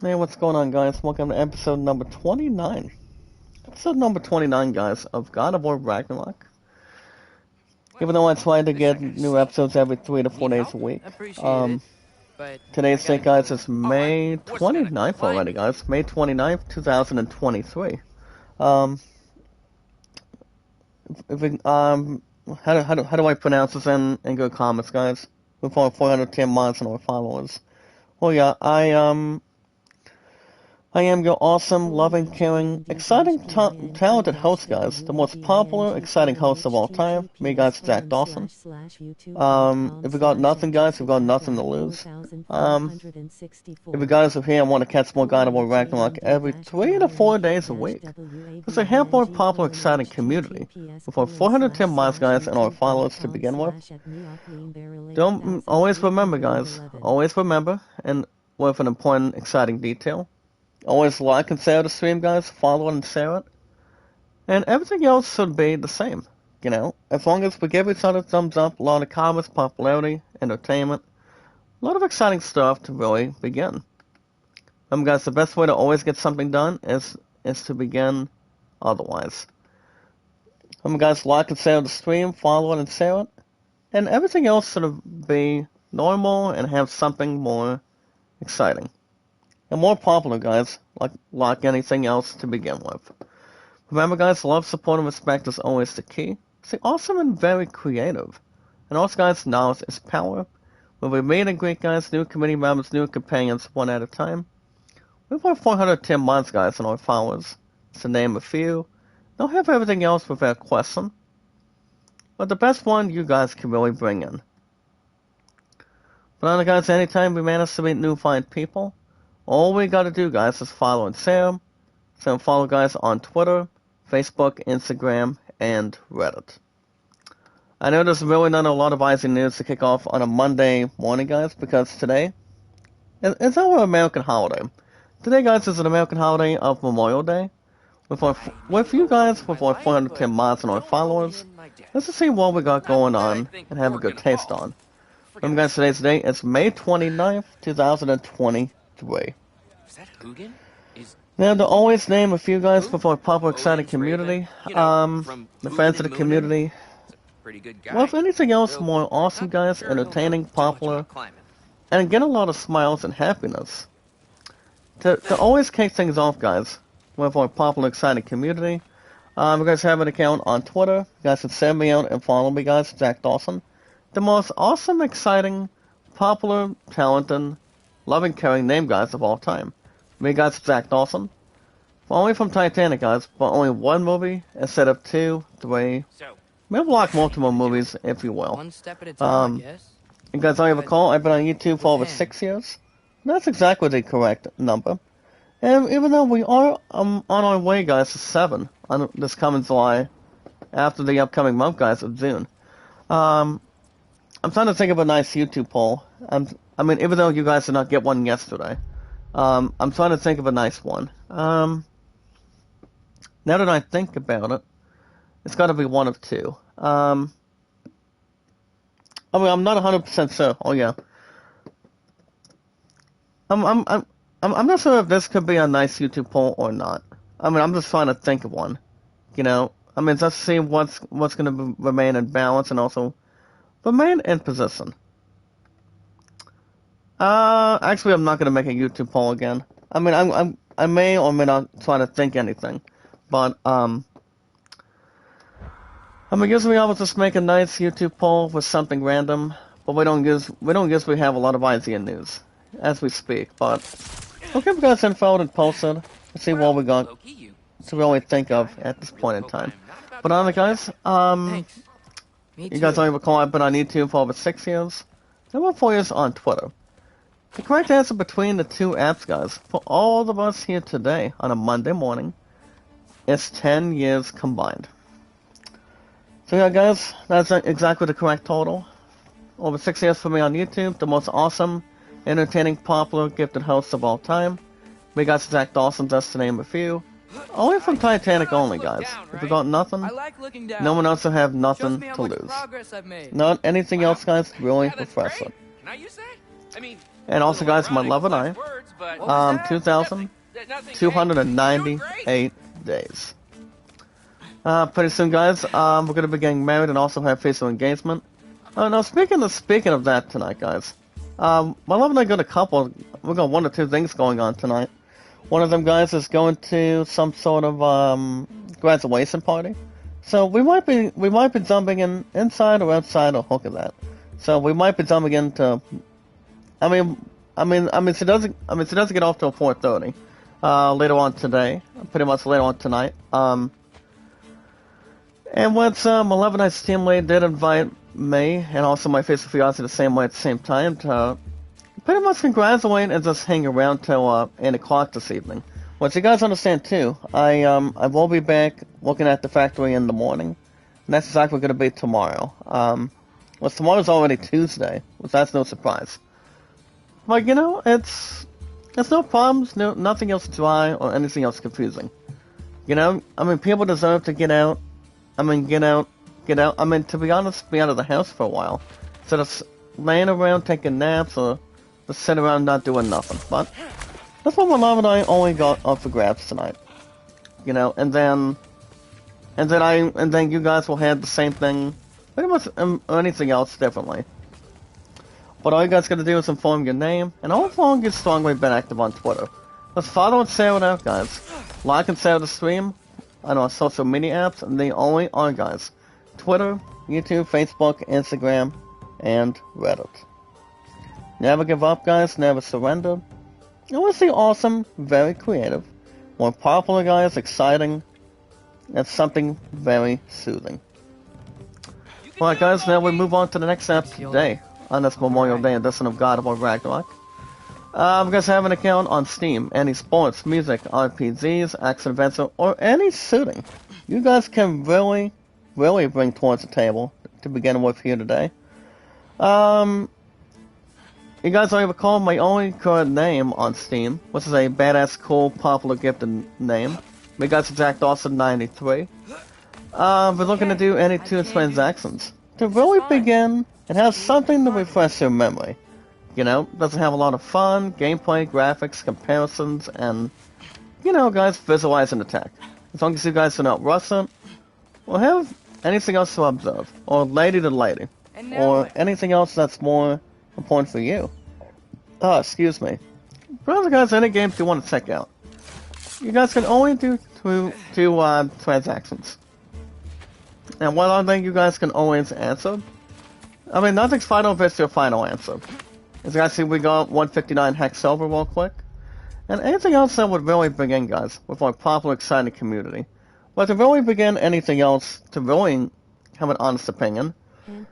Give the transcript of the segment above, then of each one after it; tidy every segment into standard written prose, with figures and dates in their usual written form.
Hey, what's going on, guys? Welcome to episode number 29. Episode number 29, guys, of God of War Ragnarok. Even though I try to get new episodes every 3 to 4 days a week. Um, Today's date, guys, is May 29th already, guys. May 29th, 2023. Um, if we, how do I pronounce this in good comments, guys? With our 410 mods and our followers. Oh yeah, I am your awesome, loving, caring, exciting, talented host, guys. The most popular, exciting host of all time. Me, guys, Zach Dawson. If we got nothing, guys, we've got nothing to lose. If you guys are here and want to catch more God of War Ragnarok every 3 to 4 days a week, there's a half more popular, exciting community with our 410 mods, guys, and our followers to begin with. Don't always remember, guys. Always remember, and with an important, exciting detail. Always like and share the stream, guys. Follow and share it. And everything else should be the same. You know, as long as we give each other thumbs up, a lot of comments, popularity, entertainment, a lot of exciting stuff to really begin. Guys, the best way to always get something done is to begin otherwise. Guys, like and share the stream, follow it and share it. And everything else should be normal and have something more exciting. And more popular, guys, like anything else to begin with. Remember, guys, love, support, and respect is always the key. Stay awesome and very creative. And also, guys, knowledge is power. When we meet and greet, guys, new community members, new companions, one at a time. We've got 410 mods, guys, and our followers. To name a few. Don't have everything else without question. But the best one you guys can really bring in. But guys, anytime we manage to meet new fine people, all we gotta do, guys, is follow and share. So follow, guys, on Twitter, Facebook, Instagram, and Reddit. I know there's really not a lot of icy news to kick off on a Monday morning, guys, because today it's our American holiday. Today, guys, is an American holiday of Memorial Day. With you guys, with our 410 mods and our followers, let's just see what we got going on and have a good taste on. Remember, guys, today's date is May 29th, 2023. Now, to always name a few guys for our popular, exciting community, the fans of the community, well, if anything else, more awesome guys, entertaining, popular, and get a lot of smiles and happiness. To always kick things off, guys, with our popular, exciting community, you guys have an account on Twitter. You guys can send me out and follow me, guys, Zach Dawson. The most awesome, exciting, popular, talented, loving, caring name, guys, of all time. Me, guys, Zach Dawson. Only from Titanic, guys, but only one movie instead of 2, 3, maybe like multiple movies, if you will. One step at a time, I guess. And guys, I recall I've been on YouTube for over 6 years. That's exactly the correct number. And even though we are on our way, guys, to 7 on this coming July, after the upcoming month, guys, of June. I'm trying to think of a nice YouTube poll. I mean, even though you guys did not get one yesterday, I'm trying to think of a nice one. Now that I think about it, it's got to be one of two. I mean, I'm not 100% sure. Oh yeah. I'm not sure if this could be a nice YouTube poll or not. I mean, I'm just trying to think of one. You know, I mean, just see what's going to remain in balance and also remain in position. Actually, I'm not going to make a YouTube poll again. I mean, I may or may not try to think anything, but I mean, usually I would just make a nice YouTube poll with something random, but we don't usually have a lot of idea news as we speak. But we'll give you guys info and post it to see what we got to really think of at this point in time. But guys, you guys already recall I've been on YouTube for over 6 years, and about 4 years on Twitter. The correct answer between the two apps, guys, for all of us here today on a Monday morning, is 10 years combined. So yeah, guys, that's exactly the correct total. Over 6 years for me on YouTube, the most awesome, entertaining, popular, gifted hosts of all time. We got Zach Dawson, just to name a few. Only from Titanic only, guys. If we got nothing, no one else will have nothing to lose. Not anything else, guys, to really refresh it. Can I use that? I mean, And also, guys, my love and I, 2,298 days. Pretty soon, guys, we're gonna be getting married and also have official engagement. Now, speaking of that tonight, guys, my love and I got a couple. We got one or two things going on tonight. One of them, guys, is going to some sort of graduation party. So we might be jumping in inside or outside or hook of that. So we might be jumping into. She doesn't get off till 4:30 later on today, pretty much later on tonight. And once my love and I's team lead did invite me and also my future fiance the same way at the same time to pretty much congratulate and just hang around till 8 o'clock this evening. Which you guys understand too. I will be back looking at the factory in the morning. And that's exactly going to be tomorrow. Well, tomorrow's already Tuesday, which that's no surprise. But you know, it's no problems, nothing else dry or anything else confusing. You know, people deserve to get out. Get out. To be honest, be out of the house for a while. Instead of laying around taking naps or just sit around not doing nothing. But that's what my mom and I only got up for grabs tonight. You know, and then you guys will have the same thing, pretty much anything else differently. But all you guys gotta do is inform your name, and how long you've strongly been active on Twitter. Let's follow and share it out, guys. Like and share the stream on our social media apps, and they only are, guys. Twitter, YouTube, Facebook, Instagram, and Reddit. Never give up, guys. Never surrender. And we'll see awesome, very creative, more popular, guys, exciting, and something very soothing. Alright, guys, now we move on to the next app today. On this Memorial Day edition of God of War Ragnarok. You guys have an account on Steam, any sports, music, RPGs, action adventure, or any shooting. You guys can really bring towards the table to begin with here today. You guys already recall my only current name on Steam, which is a badass, cool, popular, gifted name. We got Jack Dawson 93. We're looking to do any 2 transactions to really begin and have something to refresh your memory. You know, doesn't have a lot of fun, gameplay, graphics, comparisons, and, you know, guys, visualize an attack. As long as you guys do not rush it, or have anything else to observe, or lady to lady, or anything else that's more important for you. Excuse me. Browser, guys, any games you want to check out. You guys can only do two transactions. And one other thing you guys can always answer. Nothing's final if it's your final answer. As you guys see, we got 159 hex silver real quick. And anything else that would really begin, guys, with our popular, exciting community. But to really begin anything else, to really have an honest opinion,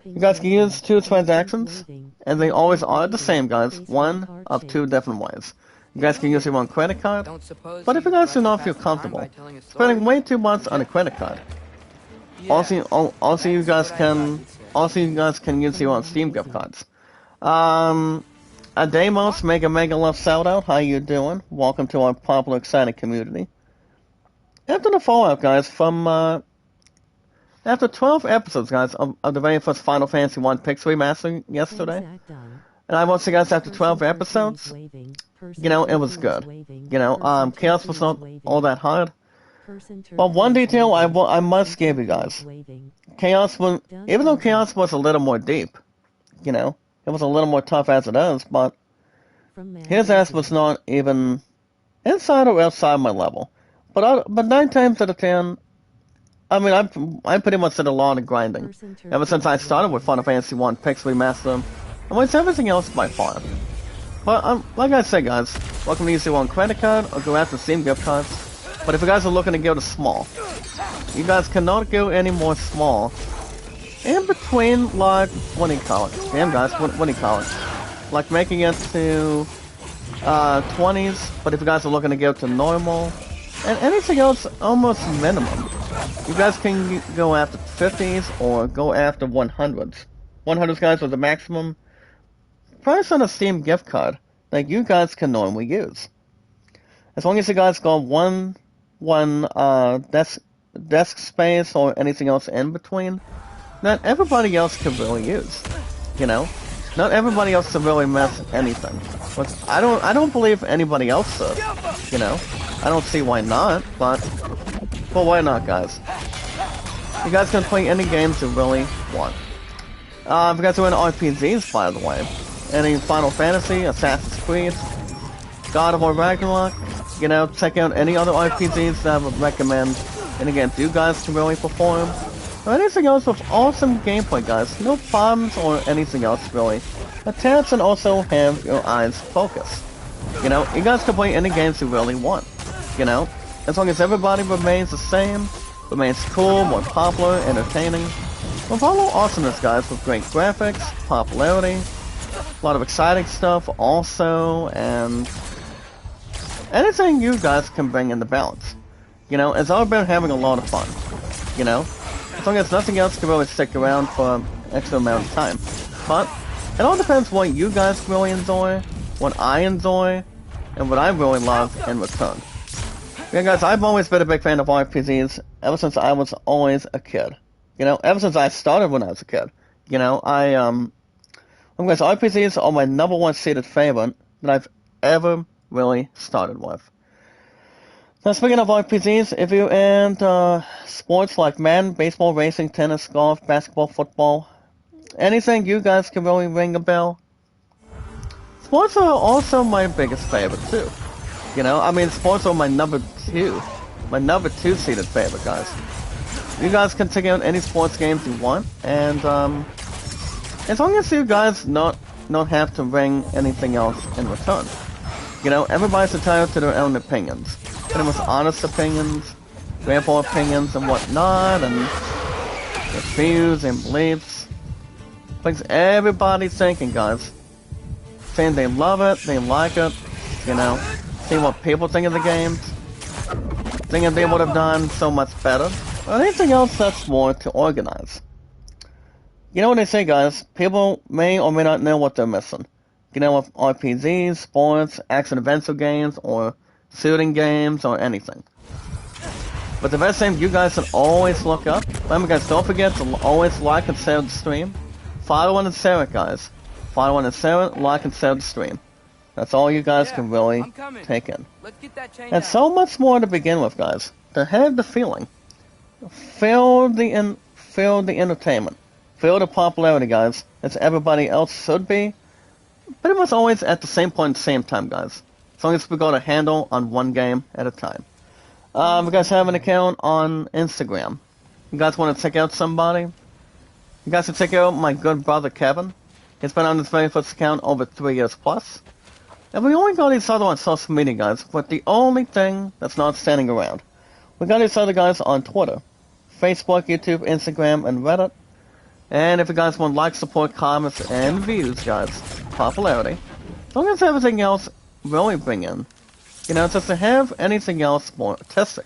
you guys can use 2 transactions, and they always are the same, guys, one of 2 different ways. You guys can use your own credit card, but if you guys do not feel comfortable spending way too much on a credit card, also you guys can use your own Steam gift cards. Adamos, mega love shout out. How you doing? Welcome to our popular, exciting community. After the fallout, guys, from after 12 episodes, guys, of the very first Final Fantasy 1 Pix remaster yesterday, and I want to say, guys, after 12 episodes, you know, it was good. You know, Chaos was not all that hard. But one detail I must give you guys. Chaos was, even though Chaos was a little more deep, you know, it was a little more tough as it is, but his ass was not even inside or outside my level. But 9 times out of 10, I pretty much did a lot of grinding ever since I started with Final Fantasy 1 Pix Remaster, and with everything else by far. But like I said, guys, welcome to use your own credit card or go after Steam gift cards. But if you guys are looking to go to small, you guys cannot go any more small. In between, like, what do you call it? Damn, guys, what do you call it? Like making it to 20s, but if you guys are looking to go to normal, and anything else almost minimum, you guys can go after 50s or go after 100s. 100s, guys, are the maximum price on a Steam gift card that you guys can normally use. As long as you guys got one desk space or anything else in between, not everybody else can really use. You know, not everybody else can really mess anything. Which I don't believe anybody else should. You know, I don't see why not, but why not, guys? You guys can play any games you really want. If you guys are into RPGs, by the way, any Final Fantasy, Assassin's Creed, God of War Ragnarok, you know, check out any other RPGs that I would recommend any games you guys can really perform. Or anything else with awesome gameplay, guys. No problems or anything else, really. Attach and also have your eyes focused. You know, you guys can play any games you really want. You know, as long as everybody remains the same, remains cool, more popular, entertaining. With all the awesomeness, guys, with great graphics, popularity, a lot of exciting stuff also, and anything you guys can bring in the balance. You know, it's all about having a lot of fun. You know, as long as nothing else can really stick around for an extra amount of time. But it all depends what you guys really enjoy, what I enjoy, and what I really love in return. Yeah, guys, I've always been a big fan of RPGs ever since I was always a kid. You know, ever since I started when I was a kid. You know, guys, RPGs are my #1 seated favorite that I've ever really started with. Now, speaking of RPGs, if you're into sports like Madden, baseball, racing, tennis, golf, basketball, football, anything you guys can really ring a bell, sports are also my biggest favorite, too. You know, I mean, sports are my number 2 seated favorite, guys. You guys can check out any sports games you want, and as long as you guys not have to bring anything else in return. You know, everybody's entitled to their own opinions. And the most honest opinions, grandpa opinions and whatnot, and their views and beliefs. Things everybody's thinking, guys. Saying they love it, they like it, you know. See what people think of the games. Thinking they would have done so much better. Or anything else that's more to organize. You know what they say, guys? People may or may not know what they're missing. You know, with RPGs, sports, action-adventure games, or shooting games, or anything. But the best thing you guys can always look up. Remember, guys, don't forget to always like and share the stream. Follow and share it, guys. Follow and share it, like and share the stream. That's all you guys can really take in. And so much more to begin with, guys. To have the feeling. Feel the entertainment. Feel the popularity, guys, as everybody else should be. But it was always at the same point at the same time, guys. As long as we got a handle on one game at a time. You guys have an account on Instagram. You guys want to check out somebody? You guys can check out my good brother Kevin. He's been on his very first account over 3 years plus. And we only got each other on social media, guys, but the only thing that's not standing around. We got each other, guys, on Twitter, Facebook, YouTube, Instagram, and Reddit. And if you guys want like, support, comments, and views, guys, popularity, as long as everything else really bring in, you know, just to have anything else more artistic.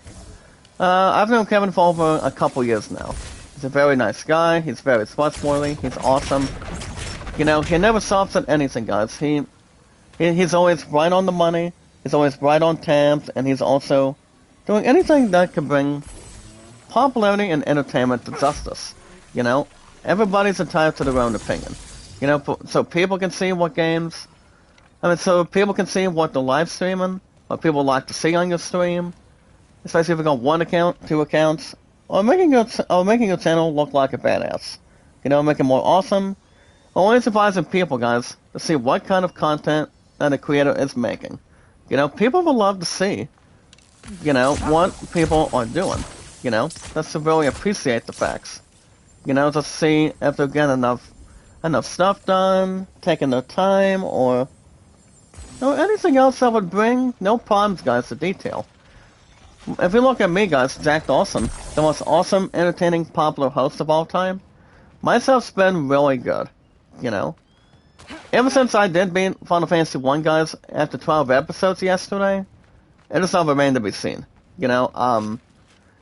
I've known Kevin for over a couple years now. He's a very nice guy, he's very trustworthy, he's awesome. You know, he never stops at anything, guys. He's always right on the money, he's always right on tabs, and he's also doing anything that can bring popularity and entertainment to justice. You know, everybody's entitled to their own opinion. You know, so people can see what games, so people can see what they're live streaming, what people like to see on your stream, especially if you got 1 account, 2 accounts, or making your channel look like a badass. You know, make it more awesome. Always advising people, guys, to see what kind of content that a creator is making. You know, people will love to see, you know, what people are doing. You know, just to really appreciate the facts. You know, just see if they're getting enough stuff done, taking their time, or anything else that would bring no problems, guys, to detail. If you look at me, guys, Jack Dawson, the most awesome, entertaining, popular host of all time, my stuff's been really good. You know, ever since I did beat Final Fantasy 1, guys, after 12 episodes yesterday, it is all remained to be seen. You know,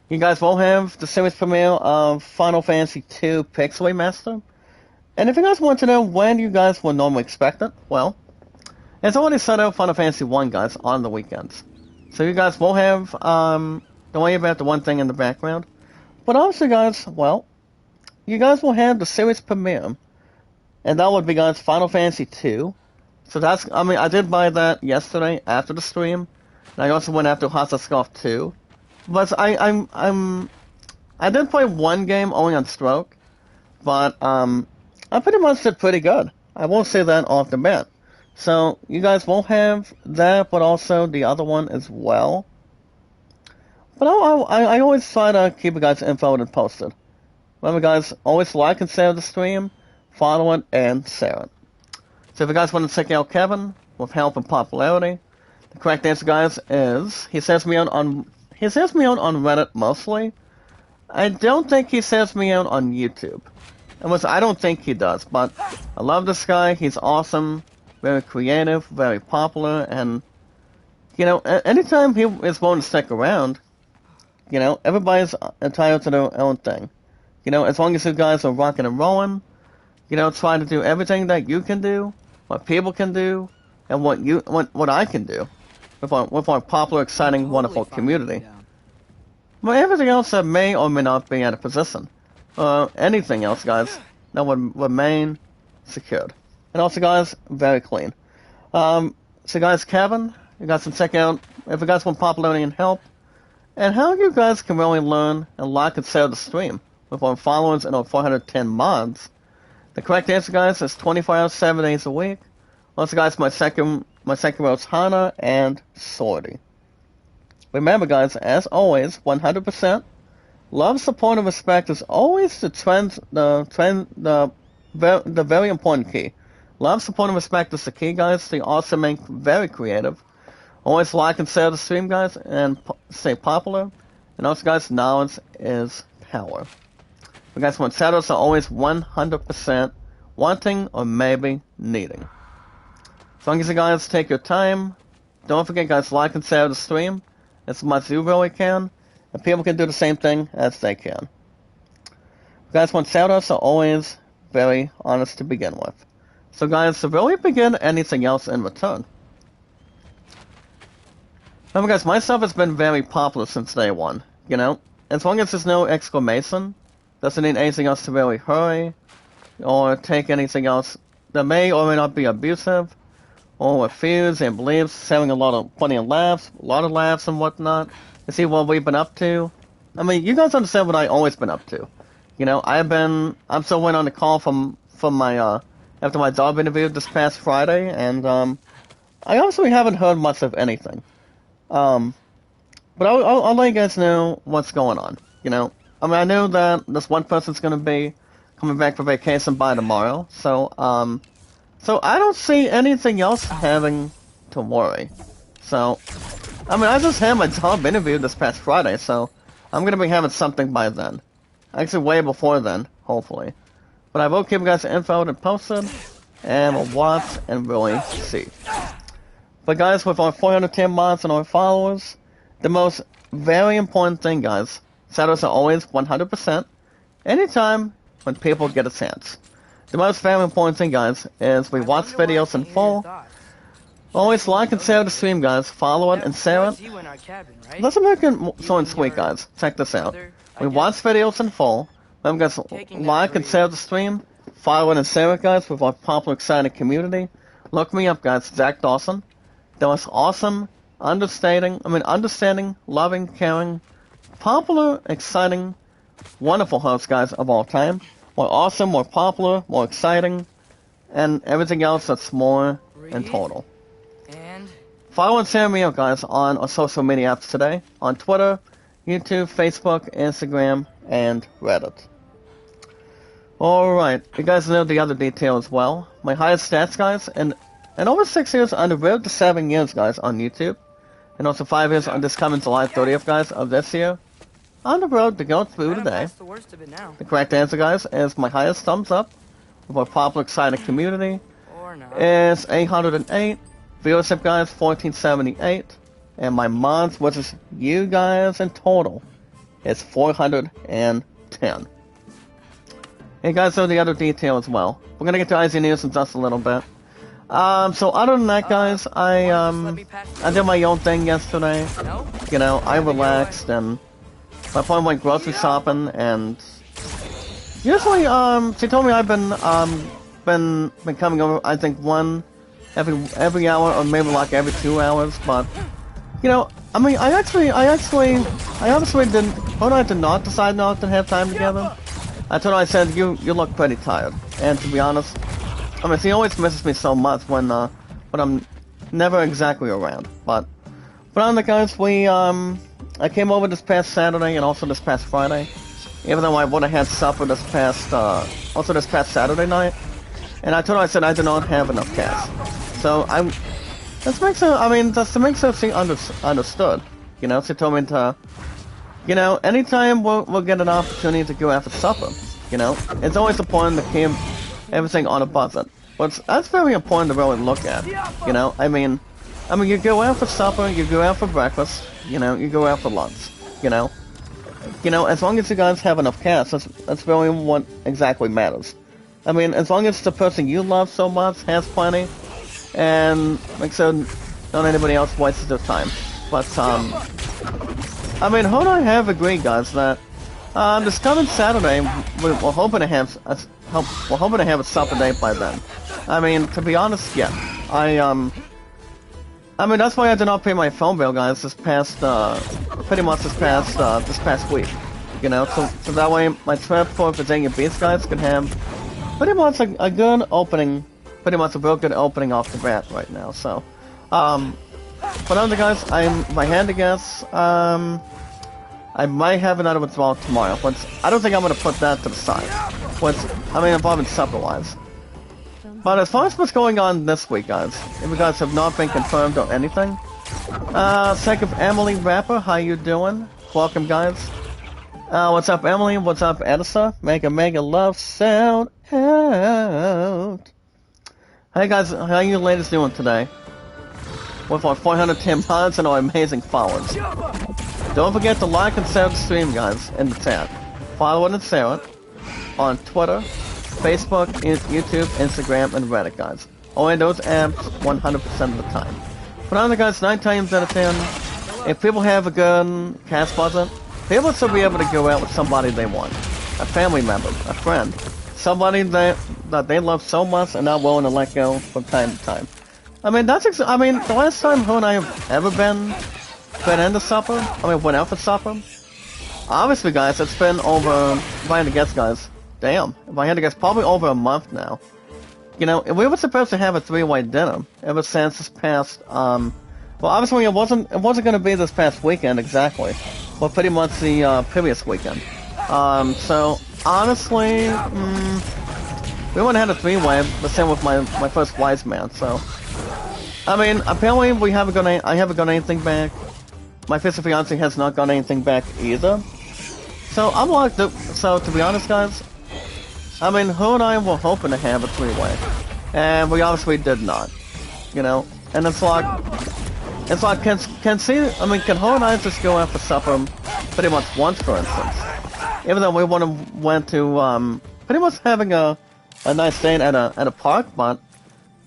you guys will have the series premiere of Final Fantasy 2 Pixel Remaster. And if you guys want to know when you guys will normally expect it, well, it's already set out Final Fantasy 1, guys, on the weekends. So you guys will have, don't worry about the one thing in the background. But also, guys, well, you guys will have the series premiere. And that would be, guys, Final Fantasy 2, So that's, I mean, I did buy that yesterday after the stream, and I also went after Hasa Scarf 2. But I did play one game only on Stroke, but I pretty much did pretty good. I won't say that off the bat. So you guys will have that, but also the other one as well. But I always try to keep you guys info and posted. Remember, guys, always like and share the stream, follow it, and share it. So if you guys want to check out Kevin with help and popularity, the correct answer, guys, is he says me out on Reddit mostly. I don't think he says me out on YouTube. I don't think he does, but I love this guy. He's awesome, very creative, very popular, and you know, anytime he is willing to stick around, you know, everybody's entitled to their own thing. You know, as long as you guys are rocking and rolling, you know, trying to do everything that you can do, what people can do, and what I can do with our popular, exciting, wonderful community. But everything else that may or may not be at a position, anything else, guys, that would remain secured. And also, guys, very clean. So, guys, Kevin, you guys can check out if you guys want popularity and help, and how you guys can really learn and like and share the stream with our followers and our 410 mods. The correct answer, guys, is 24 hours, 7 days a week. Also, guys, my second row is Hana and Sorty. Remember, guys, as always, 100%, love, support, and respect is always the very important key. Love, support, and respect is the key, guys. They also make very creative. Always like and share the stream, guys, and stay popular. And also, guys, knowledge is power. You guys want shadows are always 100% wanting or maybe needing. As long as you guys take your time, don't forget, guys, like and share the stream as much as you really can, and people can do the same thing as they can. You guys want shoutouts are always very honest to begin with. So, guys, to really begin anything else in return. Remember, guys, my stuff has been very popular since day one, you know? As long as there's no exclamation, doesn't need anything else to really hurry, or take anything else that may or may not be abusive, or refuse and believes, having plenty of laughs, a lot of laughs and whatnot, to see what we've been up to. I mean, you guys understand what I've always been up to. You know, I'm still waiting on the call from my, after my job interview this past Friday, and, I honestly haven't heard much of anything. But I'll let you guys know what's going on, you know. I mean, I know that this one person's gonna be coming back for vacation by tomorrow, so I don't see anything else having to worry. So, I mean, I just had my job interview this past Friday, so I'm gonna be having something by then. Actually, way before then, hopefully. But I will keep you guys info and posted, and we'll watch and really see. But guys, with our 410 mods and our followers, the most very important thing, guys, shadows are always 100%, anytime when people get a chance. The most very important thing, guys, is we watch videos in full. Always like and share the stream, guys. Follow it and share it. Let's make it so sweet, guys. Check this out. We watch videos in full. Remember, guys, like and share the stream. Follow it and share it, guys, with our popular, exciting community. Look me up, guys. Zach Dawson. The most awesome, understanding, loving, caring, popular, exciting, wonderful host, guys, of all time. More awesome, more popular, more exciting, and everything else that's more in total. Follow and share me out, guys, on our social media apps today, on Twitter, YouTube, Facebook, Instagram, and Reddit. Alright, you guys know the other detail as well. My highest stats, guys, and over 6 years, on the road to 7 years, guys, on YouTube. And also 5 years on this coming July 30th, guys, of this year. On the road to go through today. The correct answer, guys, is my highest thumbs up with our popular, exciting community is 808. Viewership, guys, 1478. And my mods, which is you guys in total, is 410. Hey, guys, know the other detail as well. We're gonna get to IZ News in just a little bit. So other than that, guys, I did my own thing yesterday. You know, I relaxed, and my friend went grocery shopping, and usually, she told me I've been coming over, I think, one every hour or maybe like every 2 hours, but you know, I mean, I honestly didn't. When I did not decide not to have time together, I told her, I said, you look pretty tired, and to be honest, I mean, she always misses me so much when I'm never exactly around, but on the guys, I came over this past Saturday and also this past Friday, even though I would have had supper this past Saturday night, and I told her, I said I did not have enough cash, so just to make her she understood, you know, she told me to, you know, anytime we'll get an opportunity to go out for supper, you know, it's always important to keep everything on a budget, but that's very important to really look at, you know, I mean, you go out for supper, you go out for breakfast, you know, you go out for lunch, you know, as long as you guys have enough cash, that's really what exactly matters. I mean, as long as the person you love so much has plenty, and like so, not anybody else wastes their time. But I mean, hold on, I have agreed, guys, that this coming Saturday we're hoping to have a supper date by then. I mean, to be honest, yeah, I mean, that's why I did not pay my phone bill, guys, this past week. You know, so that way my trip for Virginia Beach, guys, can have pretty much a good opening, pretty much a real good opening off the bat right now. So, but other guys, if I had to guess, I might have another withdrawal tomorrow, but I don't think I'm gonna put that to the side. Involving supper-wise. But as far as what's going on this week, guys, if you guys have not been confirmed or anything, sake of Emily Rapper, how you doing? Welcome, guys. What's up, Emily? What's up, Edisa? Mega love sound out. Hey, guys, how you ladies doing today? With our 410 mods and our amazing followers. Don't forget to like and share the stream, guys, in the chat. Follow and share it on Twitter, Facebook, YouTube, Instagram, and Reddit, guys. Only those apps 100% of the time. But other guys, 9 times out of 10, if people have a good cash budget, people should be able to go out with somebody they want. A family member, a friend, somebody that they love so much and not willing to let go from time to time. I mean, the last time her and I have ever been into supper, went out for supper, obviously, guys, it's been over, if I had to guess, guys, damn, if I had to guess, probably over a month now. You know, we were supposed to have a 3-way dinner ever since this past, well, obviously it wasn't going to be this past weekend exactly, but pretty much the previous weekend. So honestly, we wouldn't have had a 3-way, the same with my first wise man. So, I mean, apparently I haven't got anything back. My future fiance has not got anything back either. So I'm like, so to be honest, guys, I mean, her and I were hoping to have a 3-way, and we obviously did not. You know, and it's like, can her and I just go out for supper pretty much once, for instance? Even though we went to pretty much having a nice day at a park, but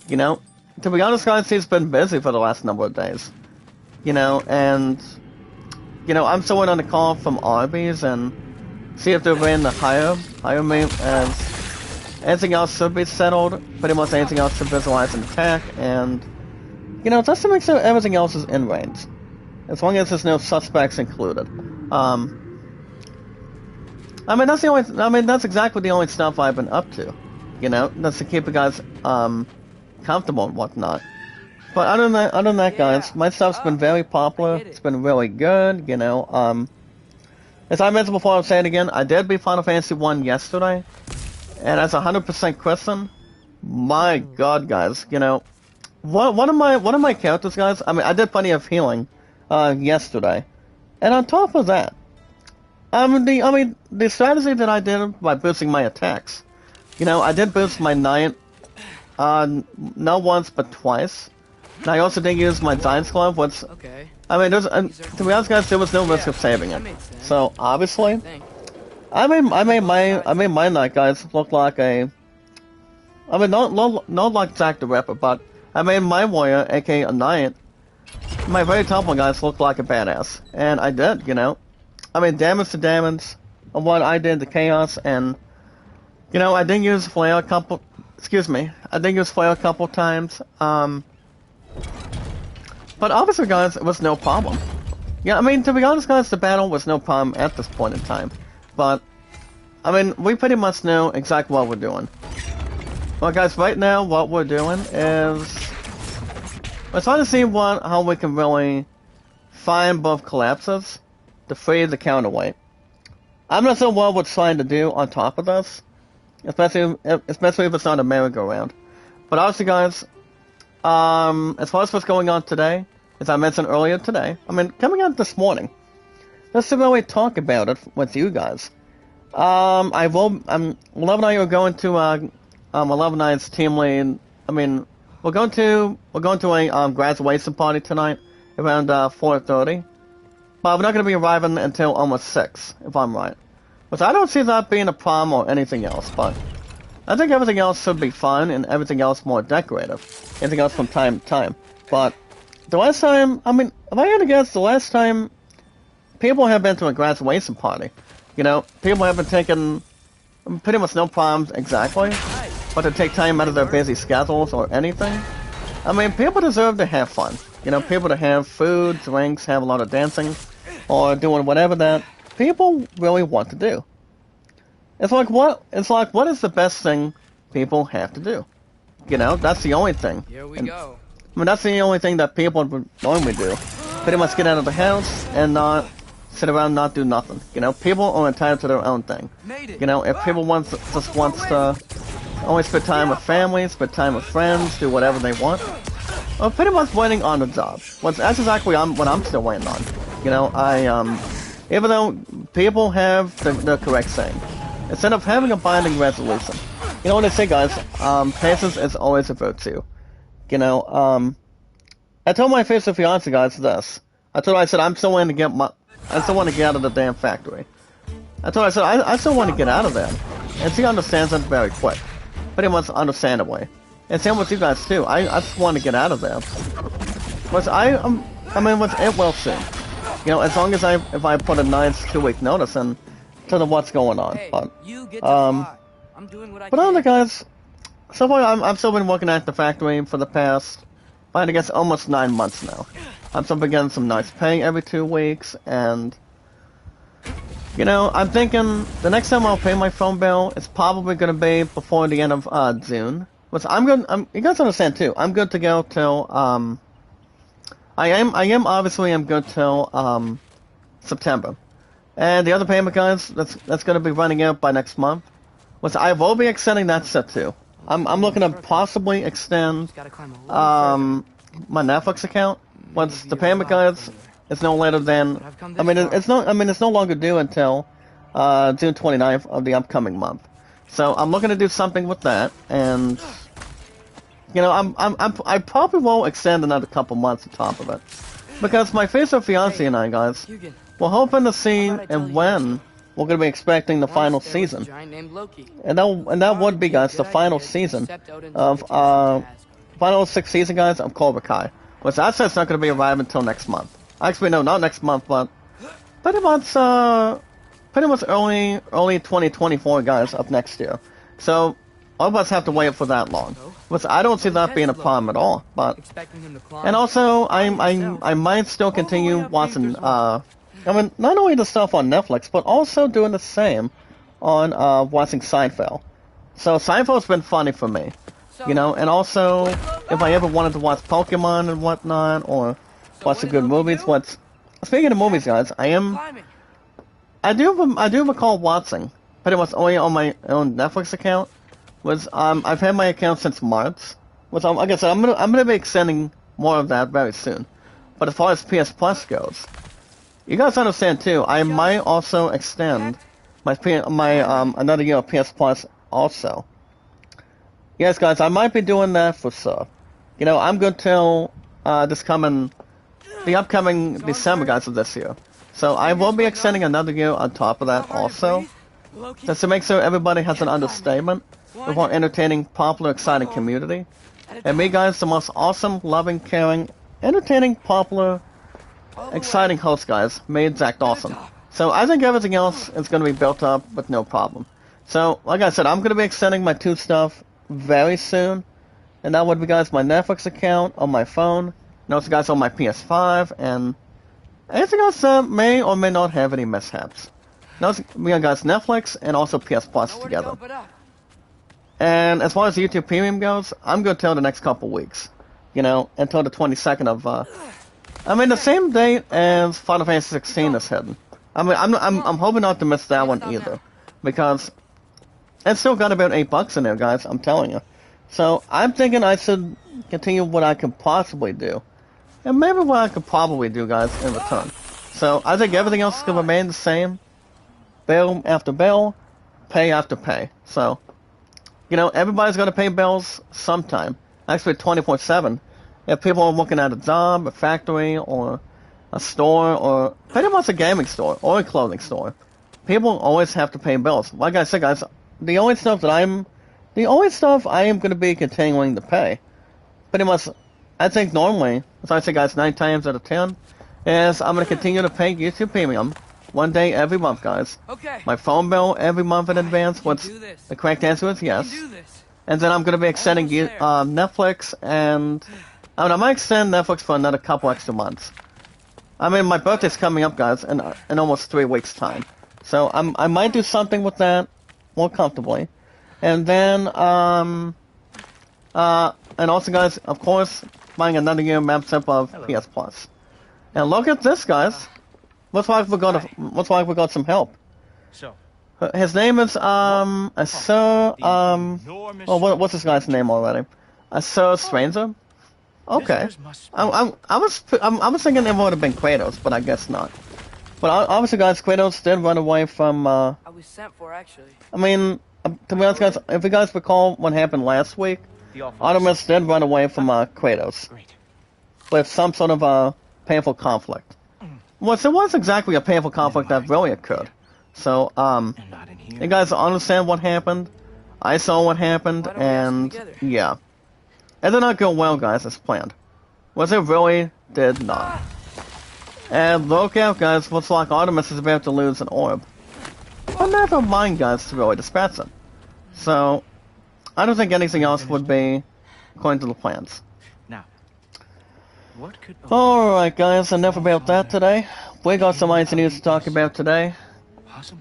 you know, to be honest, guys, he's been busy for the last number of days. You know, and you know, I'm still waiting on a call from Arby's and see if they're ready to hire me, as anything else should be settled. Pretty much anything else to visualize and attack, and you know, just to make sure everything else is in range, as long as there's no suspects included. That's exactly the only stuff I've been up to. You know, that's to keep you guys comfortable and whatnot. But other than that, guys, my stuff's been very popular. It's been really good. You know, as I mentioned before, I'll say it again. I did beat Final Fantasy 1 yesterday, and as 100% Christian, my God, guys, you know, one of my characters, guys. I mean, I did plenty of healing yesterday, and on top of that, the strategy that I did by boosting my attacks. You know, I did boost my Knight, not once but twice. And I also did use my Giant's Glove, which, okay. I mean, to be honest, guys, there was no risk of saving it. So obviously, I made my Knight, guys, look like not like Jack the Ripper, but I made my warrior, aka a Knight, my very top one, guys, look like a badass, and I did, you know. I mean, damage to damage, of what I did to chaos, and you know, I did use flare a couple excuse me, I did use fire a couple times. But obviously, guys, it was no problem. Yeah, I mean, to be honest, guys, the battle was no problem at this point in time. But, I mean, we pretty much know exactly what we're doing. Well, guys, right now, what we're doing is... we're trying to see how we can really find both collapses to free the counterweight. I'm not sure what we're trying to do on top of this, especially if it's not a merry-go-round. But honestly, guys, as far as what's going on today, as I mentioned earlier today, I mean, coming out this morning, just to really talk about it with you guys. 11 and I are going to 11 and I's team lead. I mean, we're going to a graduation party tonight around 4:30, but we're not going to be arriving until almost 6, if I'm right. Which I don't see that being a problem or anything else, but I think everything else should be fun and everything else more decorative. Anything else from time to time. But the last time, I mean, if I had to guess, the last time people have been to a graduation party, you know, people have been taking pretty much no problems exactly, but to take time out of their busy schedules or anything. I mean, people deserve to have fun. You know, people to have food, drinks, have a lot of dancing, or doing whatever that people really want to do. It's like what is the best thing people have to do? You know, that's the only thing. Here we go. I mean, that's the only thing that people would normally do. Pretty much get out of the house and not sit around and not do nothing. You know, people are entitled to their own thing. You know, if people just wants to only spend time with family, spend time with friends, do whatever they want, or pretty much waiting on the job. Well, that's exactly what I'm still waiting on. You know, even though people have the correct saying, instead of having a binding resolution, you know what they say, guys, patience is always a virtue. You know, I told my future fiance, guys, this. I said, I still want to get out of the damn factory. I said, I still want to get out of there. And she understands that very quick. Pretty much understandably. And same with you guys, too. I just want to get out of there. Which it will soon. You know, as long as if I put a nice 2-week notice in to what's going on. But, but other guys, so far I've still been working at the factory for the past, I guess, almost 9 months now. I'm still been getting some nice pay every 2 weeks, and, you know, I'm thinking the next time I'll pay my phone bill is probably going to be before the end of June. Which you guys understand too, I'm good to go till, I am good till, September. And the other payment, guys, that's going to be running out by next month. Which I will be extending that set too. I'm looking to possibly extend, my Netflix account. Once the payment, guys, is no later than, it's no longer due until, June 29th of the upcoming month. So I'm looking to do something with that, and, you know, I probably will extend another couple months on top of it. Because my future fiance and I, guys, we're hoping to see and when we're going to be expecting the final season. And that would be, guys, the final season of, final 6th season, guys, of Cobra Kai. Which I said it's not going to be arriving until next month. Actually, no, not next month, but pretty much early 2024, guys, of next year. So, all of us have to wait for that long. Which I don't see that being a problem at all. But, and also, I might still continue watching, not only the stuff on Netflix, but also doing the same on, watching Seinfeld. So, Seinfeld's been funny for me. You know, and also, if I ever wanted to watch Pokemon and whatnot, or watch some good movies, speaking of movies, guys, I do recall watching, pretty much only on my own Netflix account, I've had my account since March, which, like I said, I'm gonna be extending more of that very soon. But as far as PS Plus goes, you guys understand too, I might also extend my another year of PS Plus also. Yes, guys, I might be doing that for sure. You know, I'm good till the upcoming December, guys, of this year. So I will be extending another year on top of that also, just to make sure everybody has an understatement of our entertaining, popular, exciting community. And me, guys, the most awesome, loving, caring, entertaining, popular, exciting host, guys, made Zach Dawson. So I think everything else is going to be built up with no problem. So, like I said, I'm going to be extending my 2 stuff very soon. And that would be, guys, my Netflix account on my phone, and also, guys, on my PS5, and anything else that may or may not have any mishaps. Now, we got, guys, Netflix and also PS Plus together. And as far as YouTube Premium goes, I'm good till the next couple weeks. You know, until the 22nd of, I mean, the same date as Final Fantasy 16 is hidden. I mean, I'm hoping not to miss that one either, because it's still got about $8 in there, guys, I'm telling you. So, I'm thinking I should continue what I could possibly do. And maybe what I could probably do, guys, in return. So, I think everything else is going to remain the same. Bill after bill, pay after pay. So, you know, everybody's going to pay bills sometime. Actually, 24/7. If people are looking at a job, a factory, or a store, or pretty much a gaming store, or a clothing store, people always have to pay bills. Like I said, guys, the only stuff I am going to be continuing to pay, pretty much, I think normally, as I say, guys, 9 times out of 10, is I'm going to continue to pay YouTube Premium one day every month, guys. Okay. My phone bill every month in advance, which the correct answer is yes. And then I'm going to be extending Netflix, and I might extend Netflix for another couple extra months. I mean, my birthday's coming up, guys, in almost 3 weeks' time. So I might do something with that more comfortably. And then, and also, guys, of course, buying another year membership of PS Plus. And look at this, guys. Looks like we got some help. So, his name is Sir what's this guy's name already? Sir Stranger. Okay. I was thinking it would have been Kratos, but I guess not. But obviously, guys, Kratos did run away from. I was sent for, actually. I mean, to be honest, guys, if you guys recall what happened last week, Artemis did run away from Kratos with some sort of painful conflict. Well, it was exactly a painful conflict that really occurred. So, you guys understand what happened? I saw what happened, and yeah. It did not go well, guys, as planned. Was it really? Did not. And look out, guys, looks like Artemis is about to lose an orb. But never mind, guys, to really dispatch it. So, I don't think anything else would be according to the plans. Now, what could... Alright, guys, enough about that today. We got some icy news to talk about today.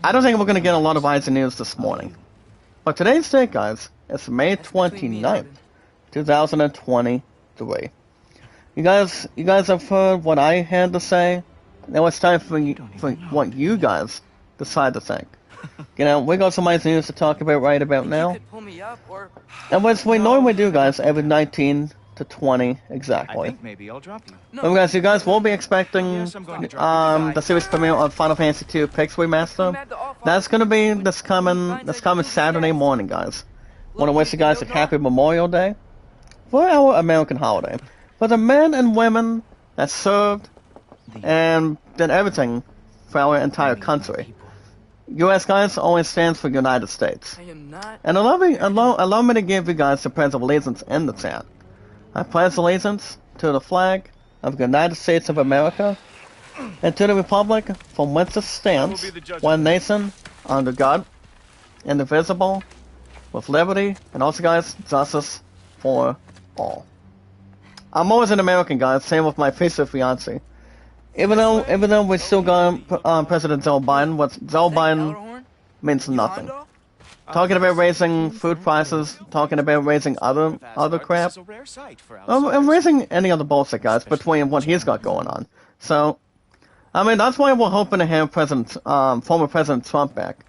I don't think we're going to get a lot of icy news this morning. But today's date, guys, is May 29th, 2023. You guys have heard what I had to say. Now it's time for what you guys decide to think. You know, we got some icy news to talk about right about now. And what we normally do, guys, every 19 to 20 exactly. I think maybe I'll drop you. No. Guys, you guys will be expecting the series premiere on Final Fantasy II Pix Remaster. That's gonna be this coming Saturday morning, guys. Want to wish you guys a happy Memorial Day for our American holiday. For the men and women that served and did everything for our entire country. U.S. guys always stands for United States. And allow me to give you guys the pledge of allegiance in the chat. I pledge allegiance to the flag of the United States of America and to the republic from whence it stands, one nation, under God, indivisible, with liberty, and also, guys, justice for all. I'm always an American, guys, same with my future fiancé. Even though we still got President Joe Biden, what Joe Biden means nothing. Talking about raising food prices, talking about raising other crap, and raising any other bullshit, guys, between what he's got going on. So, I mean, that's why we're hoping to have former President Trump back.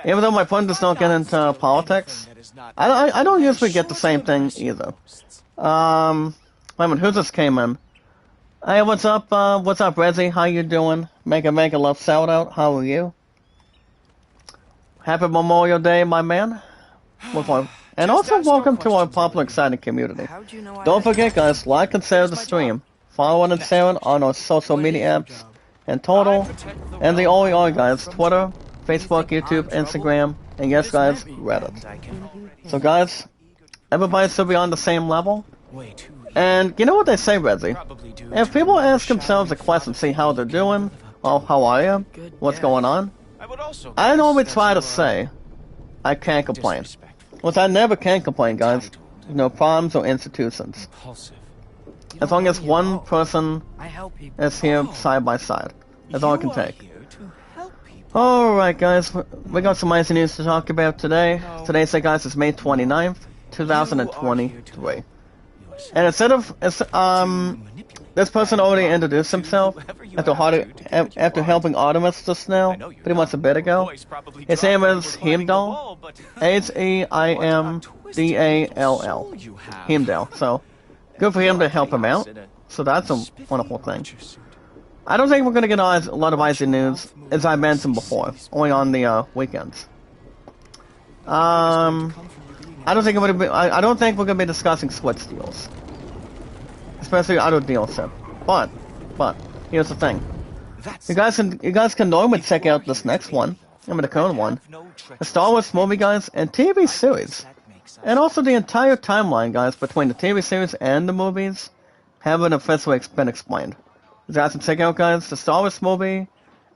Even though my friend does not get into politics, I don't usually get the same thing either. Wait a minute, who just came in? Hey, what's up, Reggie? How you doing? Make a love shout out. How are you? Happy Memorial Day, my man. And also welcome to our popular, exciting community. Don't forget, guys, like and share the stream. Follow and share it on our social media apps and total. And the all guys, Twitter, Facebook, YouTube, Instagram, and yes, guys, Reddit. So, guys, everybody should be on the same level. And you know what they say, Reggie? If people ask themselves a question, see how they're doing, or how are you, what's going on, I normally try to say, I can't complain. Which I never can complain, guys. No problems or institutions. Impulsive. As long as one person I help people. is here side by side. That's all I can You are take. here to help people. Alright, guys. We got some nice news to talk about today. Today's day, guys, is May 29th, 2023. And instead of, this person already introduced himself after helping Artemis just now, pretty much a bit ago. His name is Heimdall. Heimdall. Heimdall. So, good for him to help him out. So that's a wonderful thing. I don't think we're gonna get a lot of icy news, as I mentioned before, only on the weekends. I don't think we're gonna be discussing Switch deals, especially other deals. But here's the thing: you guys can normally check out this next one. The current one, the Star Wars movie, guys, and TV series, and also the entire timeline, guys, between the TV series and the movies, haven't officially been explained. You guys can check out, guys, the Star Wars movie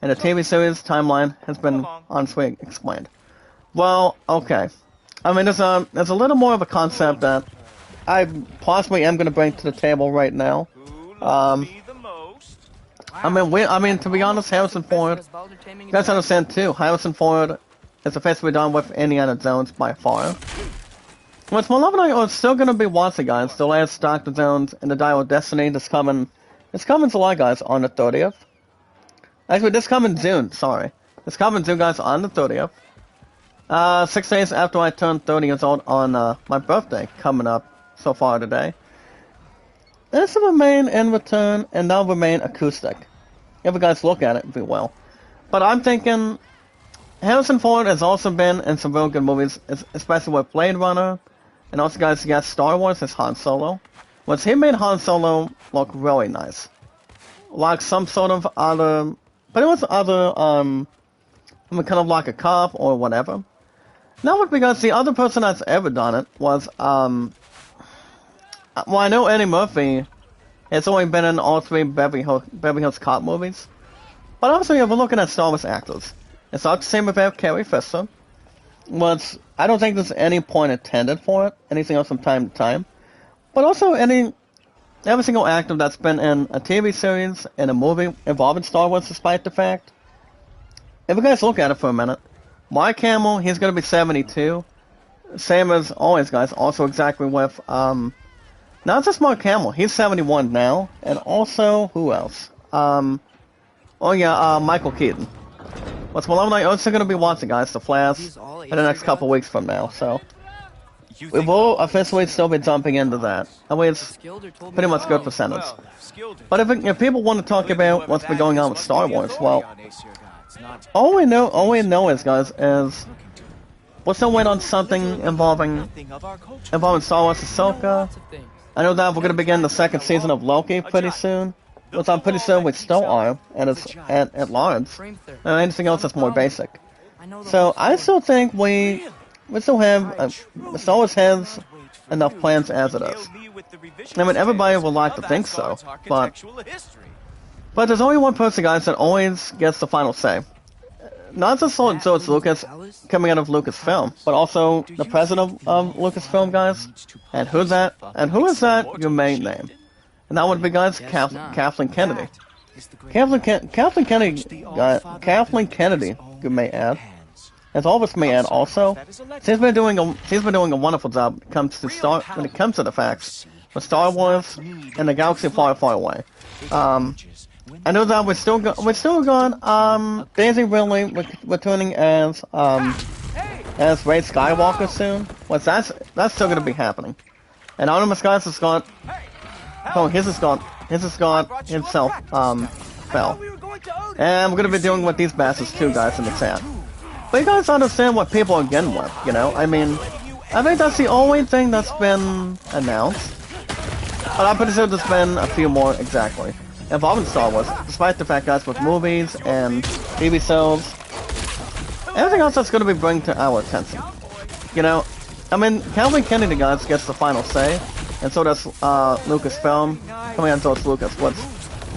and the TV series timeline has been honestly explained. Well, okay. I mean, there's a little more of a concept that I possibly am going to bring to the table right now. I mean, to be honest, Harrison Ford, you guys understand too, Harrison Ford is the first we've done with Indiana Jones by far. What's more lovely is still going to be watching, guys, the last Dr. Jones and the Dial of Destiny that's coming. It's coming July, guys, on the 30th. Actually, this coming June, sorry. It's coming June, guys, on the 30th. 6 days after I turned 30 years old on my birthday, coming up so far today. This will remain in return, and that'll remain acoustic. If you guys look at it, be well. But I'm thinking, Harrison Ford has also been in some real good movies, especially with Blade Runner, and also, guys, he got Star Wars as Han Solo. Once he made Han Solo look really nice. Like some sort of other, but it was other, kind of like a cop or whatever. Now, because the other person that's ever done it was, well, I know Eddie Murphy has only been in all 3 Beverly Hills Cop movies. But obviously, if we're looking at Star Wars actors, it's not the same about Carrie Fisher. I don't think there's any point intended for it, anything else from time to time. But also, every single actor that's been in a TV series and a movie involving Star Wars, despite the fact, if you guys look at it for a minute, Mark Hamill, he's going to be 72. Same as always, guys, also exactly with, not just Mark Hamill, he's 71 now, and also, who else? Michael Keaton. What's more, I'm also going to be watching, guys, The Flash in the next couple weeks from now, so we will officially still be jumping into that. I mean, it's pretty much good percentage. But if people want to talk about what's been going on with Star Wars, well, all we know is, guys, is we're still waiting on something involving Star Wars Ahsoka. I know that we're going to begin the 2nd season of Loki pretty soon, which I'm pretty sure we still are, and it's at large, and anything else that's more basic. So I still think we still have, Star Wars has enough plans as it is. I mean, everybody would like to think so, but there's only one person, guys, that always gets the final say. Not just George Lucas coming out of Lucasfilm, but also the president of Lucasfilm, guys. And who is that? Your main name. And that would be, guys, Kathleen Kennedy. Kathleen Kennedy, you may add. As all of us may add also, she's been doing a wonderful job when it comes to the facts for Star Wars and the galaxy far, far away. I know that we're still going. Daisy Ridley returning as Rey Skywalker soon. That's still gonna be happening. And Artemis, guys, is gone. Oh, his is gone himself. Fell. And we're gonna be dealing with these bastards too, guys, in the chat. But you guys understand what people are getting with, you know? I mean, I think that's the only thing that's been announced. But I'm pretty sure there's been a few more exactly involving Star Wars, despite the fact, guys, with movies and TV shows, everything else that's going to be bringing to our attention. You know, I mean, Kathleen Kennedy, guys, gets the final say, and so does Lucasfilm, coming on George Lucas. You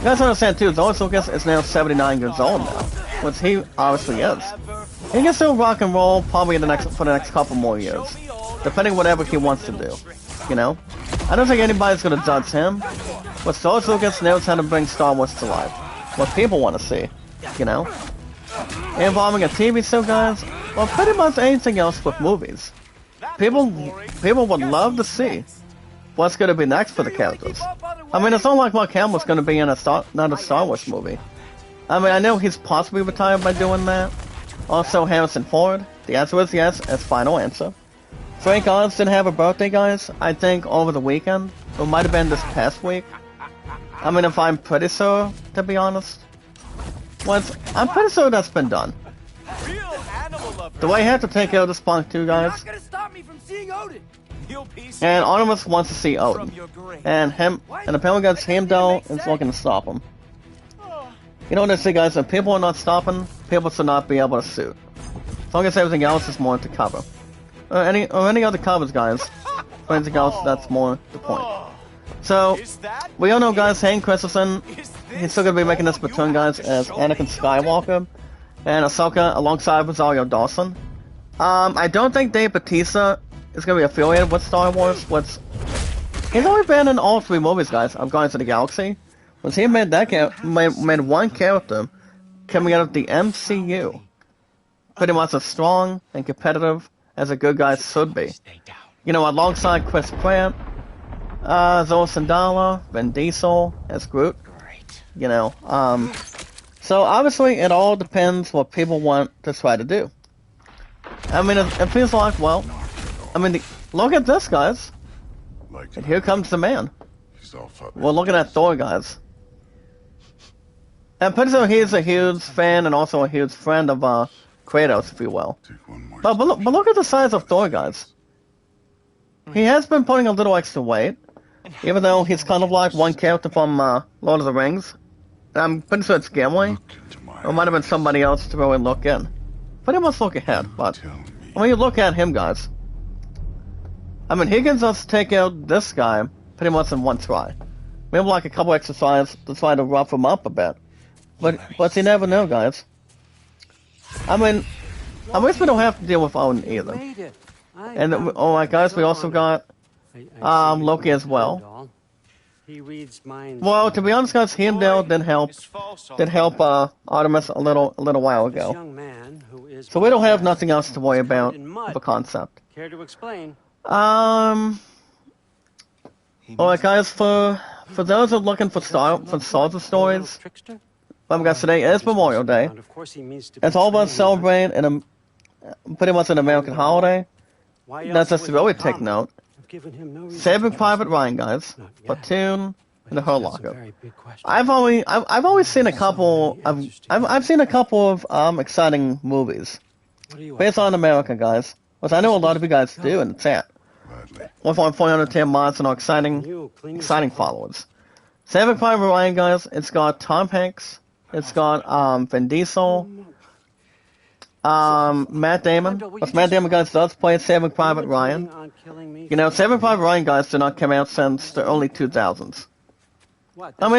guys understand, too, George Lucas is now 79 years old now, which he obviously is. He can still rock and roll probably for the next couple more years. depending whatever he wants to do. You know? I don't think anybody's gonna judge him, but George Lucas knows how to bring Star Wars to life. What people want to see. You know? Involving a TV show, guys, or pretty much anything else with movies. People would love to see what's going to be next for the characters. I mean, it's not like Mark Hamill's going to be in another Star Wars movie. I mean, I know he's possibly retired by doing that. Also, Harrison Ford. The answer is yes, as final answer. Frank Oz didn't have a birthday, guys. I think over the weekend. It might have been this past week. I mean, if I'm pretty sure, to be honest. I'm pretty sure that's been done. Do I have to take out this punk too, guys? And Artemis wants to see Odin. And apparently got Heimdall is looking to stop him. You know what I say, guys? If people are not stopping, people should not be able to shoot. As long as everything else is more to cover. Or any other covers, guys. For anything else, that's more the point. So, we all know, guys, Hayden Christensen, he's still going to be making this platoon, guys, as Anakin Skywalker. And Ahsoka alongside Rosario Dawson. I don't think Dave Bautista is going to be affiliated with Star Wars. He's only been in all 3 movies, guys, of Guardians of the Galaxy. Was he made one character coming out of the MCU. Pretty much as strong and competitive as a good guy should be. You know, alongside Chris Pratt, Zoe Saldana, Vin Diesel as Groot. You know, so obviously it all depends what people want to try to do. I mean, it feels like, well, I mean, look at this, guys. And here comes the man. We're looking at Thor, guys. I'm pretty sure he's a huge fan and also a huge friend of Kratos, if you will. But look at the size of Thor, guys. He has been putting a little extra weight, even though he's kind of like one character from Lord of the Rings. I'm pretty sure it's Gimli. Or it might have been somebody else to really look in. Pretty much look ahead, but when you look at him, guys, I mean, he can just take out this guy pretty much in one try. Maybe like a couple extra tries to try to rough him up a bit. But you never know, guys. I mean, I wish we don't have to deal with Odin either. And alright, guys, we also got Loki as well. Well, to be honest, guys, Heimdall did help Artemis a little while ago. So we don't have nothing else to worry about of a concept. Care to explain? Alright, guys, for those who are looking for Star stories, guys, today is Memorial Day. It's all about celebrating pretty much an American holiday. That's just to really take note. Saving Private Ryan, guys. Platoon and the Hurt Locker. I've always seen a couple of I've seen a couple of exciting movies based on America, guys. Which I know a lot of you guys do in the chat. 1.410 mods and our exciting followers. Saving Private Ryan, guys. It's got Tom Hanks. It's got Vin Diesel. Matt Damon. Which Matt Damon, guys, does play Saving Private Ryan. You know, Saving Private Ryan, guys, did not come out since the early 2000s. I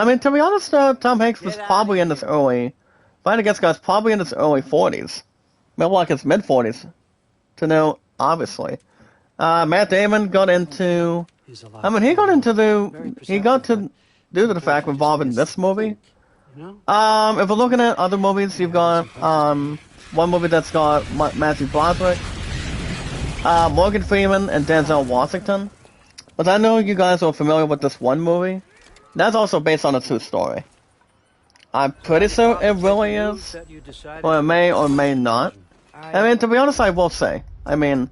mean, to be honest, Tom Hanks was probably in his early, if I had to guess, guys, probably in his early 40s. Maybe like his mid-40s. To know, obviously. Matt Damon got into, he got to due to the fact involved in this movie. If we're looking at other movies, you've got one movie that's got Matthew Broderick, Morgan Freeman, and Denzel Washington. But I know you guys are familiar with this one movie. That's also based on a true story. I'm pretty sure it really is, or it may or may not. I mean, to be honest, I will say, I mean,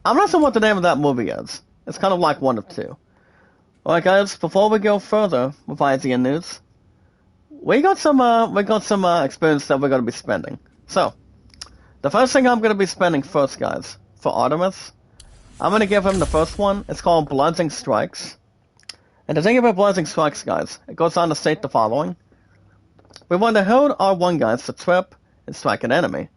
I'm not sure what the name of that movie is. It's kind of like one of two. Alright, guys, before we go further with IGN News, we got some experience that we're going to be spending. So, the first thing I'm going to be spending first, guys, for Artemis, I'm going to give him the first one. It's called Bludgeoning Strikes. And the thing about Bludgeoning Strikes, guys, it goes on to state the following. We want to hold R1, guys, to trip and strike an enemy,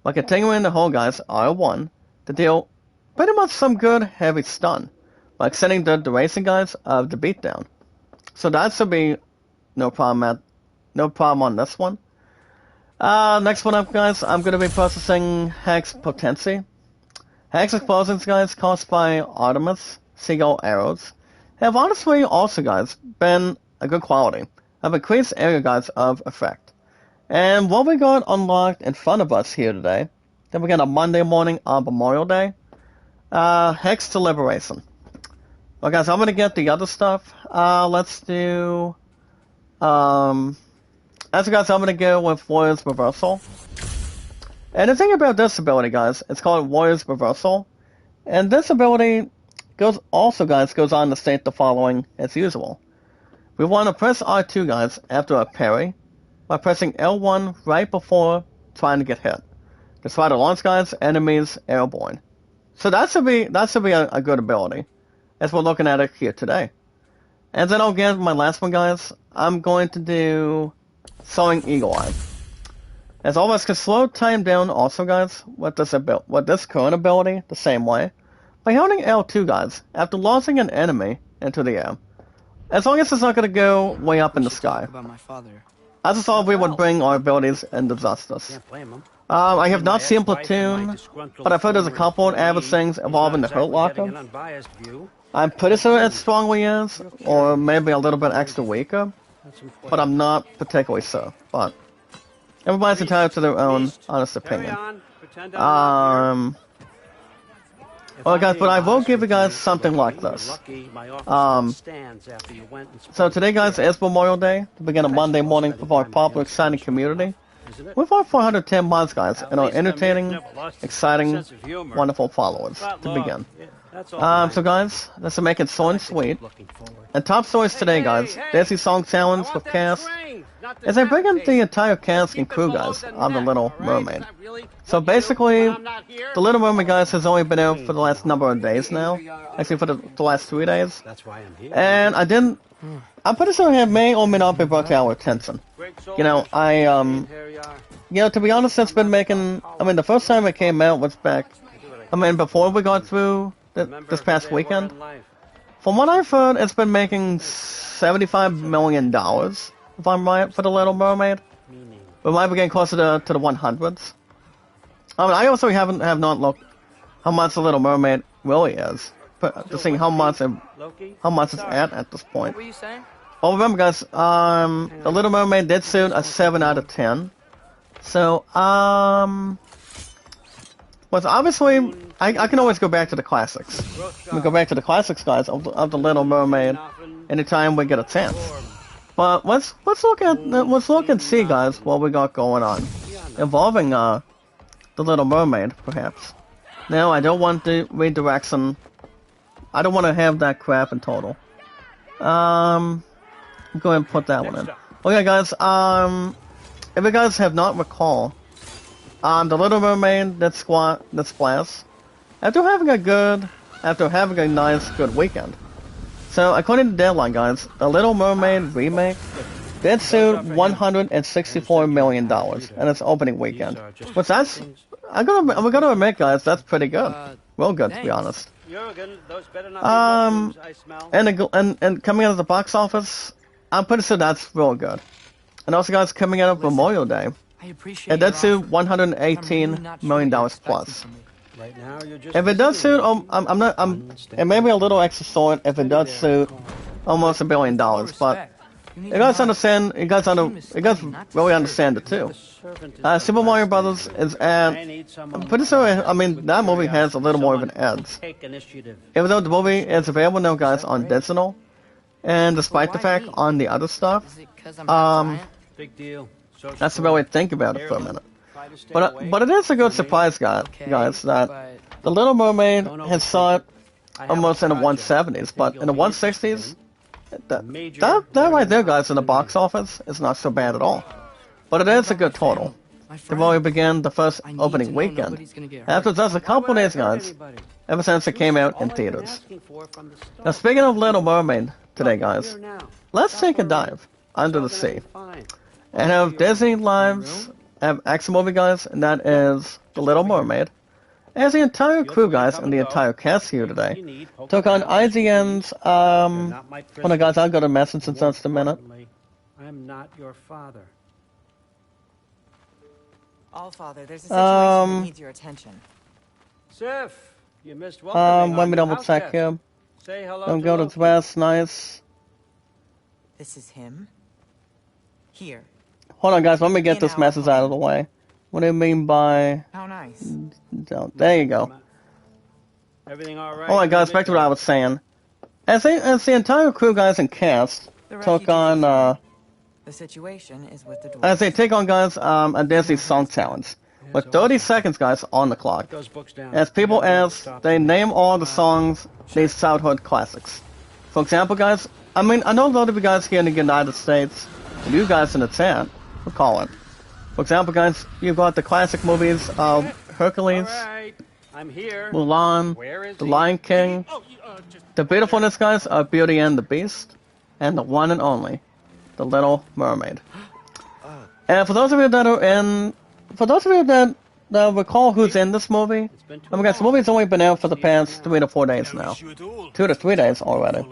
while continuing to hold, guys, R1 to deal pretty much some good heavy stun, by extending the duration, guys, of the beatdown. So that should be no problem on this one. Next one up, guys, I'm going to be processing Hex Potency. Hex explosions, guys, caused by Artemis Seagull arrows have honestly also, guys, been a good quality. Have increased area, guys, of effect. And what we got unlocked in front of us here today, then we got a Monday morning on Memorial Day, Hex to Liberation. Well, guys, I'm gonna get the other stuff. Let's do, as guys, I'm gonna go with Warrior's Reversal. And the thing about this ability, guys, it's called Warrior's Reversal. And this ability goes on to state the following as usual. We want to press R2, guys, after a parry, by pressing L1 right before trying to get hit. To try to launch, guys, enemies airborne. So that should be a good ability, as we're looking at it here today. And then I'll get my last one, guys. I'm going to do Soaring Eagle Eye. As always, can slow time down also, guys, with this current ability the same way, by holding L2, guys, after launching an enemy into the air. As long as it's not going to go way up in the sky. About my father. I just thought we would bring our abilities into justice. I have not seen Platoon, but I've heard there's a couple of average things involving the Hurt Locker. I'm pretty sure it strongly is, or maybe a little bit extra weaker, but I'm not particularly sure. But everybody's entitled to their own honest opinion. Well, guys, but I will give you guys something like this. So today, guys, is Memorial Day, to begin a Monday morning for our popular, exciting community. With our 410 mods, guys, and our entertaining, exciting, wonderful followers to begin. So, guys, let's make it short and sweet. And top stories today, guys, Daisy Song Challenge with Cass, as I bring in the entire cast and crew, guys, of The Little Mermaid. So basically, The Little Mermaid, guys, has only been out for the last number of days now. Actually, for the last 3 days. And I'm pretty sure it may or may not be brought to our attention. You know, to be honest, it's been making, the first time it came out was back, before we got through this past weekend. From what I've heard, it's been making $75 million, if I'm right, for The Little Mermaid. We might be getting closer to the 100s. I also have not looked how much The Little Mermaid really is, to see how much it's at this point. What were you saying? Well, remember, guys, The Little Mermaid did suit a 7 out of 10. So, well, obviously, I can always go back to the classics. We go back to the classics, guys, of The Little Mermaid anytime we get a chance. But let's look and see, guys, what we got going on involving The Little Mermaid, perhaps. Now, I don't want the redirection. I don't want to have that crap in total. Go ahead and put that one in. Okay, guys. If you guys have not recalled, The Little Mermaid that splash after having a nice good weekend. So according to Deadline, guys, The Little Mermaid remake did suit $164 million in its opening weekend. Which I'm gonna admit, guys, that's pretty good. Real good, to be honest. And coming out of the box office, I'm pretty sure that's real good. And also, guys, coming out of Memorial Day, it did suit $118 million plus. If it does suit, it may be a little extra short if it does suit almost $1 billion, but you guys understand, you guys really understand it too. Super Mario Brothers is at, I'm pretty sure, that movie has a little more of an edge. Even though the movie is available now, guys, on digital, and despite the fact on the other stuff, that's the way to think about it for a minute. But it is a good surprise, guys, that The Little Mermaid has saw it almost in the 170s, but in the 160s, that right there, guys, in the box office is not so bad at all. But it is a good total. They've already began the first opening weekend. After just a couple days, guys, ever since it came out in theaters. Now, speaking of Little Mermaid today, guys, let's take a dive under the sea. And have Disney Lives have action movie, guys, and that is The Little Mermaid. As the entire crew, guys, and the entire cast here today took on IGN's, hold on, guys, I'll go to message in just a minute. I'm not your father. All father, there's a situation that needs your attention. Sif, You missed welcoming Let me our double new house check guest. here. Say hello Don't to go to Loki. dress, nice. This is him? Here. Hold on, guys, let me get In this our message out of home. the way. What do you mean by... How nice. There you go. Everything all right? Alright, guys, back to what I was saying. As the entire crew, guys, and cast The took refugees are on, fine. The situation is with the dwarves. as they take on, guys, a Disney song challenge. With 30 seconds, guys, on the clock. Put those books down. As people You don't have to ask, stop they to me. name all the songs, these childhood classics. For example, guys, I mean, I know a lot of you guys here in the United States, and you guys in the chat, will call it. For example, guys, you've got the classic movies of Hercules, All right, I'm here. Mulan, Where is The he? Lion King, the beautifulness, guys, of Beauty and the Beast, and the one and only, The Little Mermaid. And for those of you that are in, for those of you that recall who's in this movie, It's been too I mean, guys, the long. movie's only been out for the past 3 to 4 days now. 2 to 3 days already.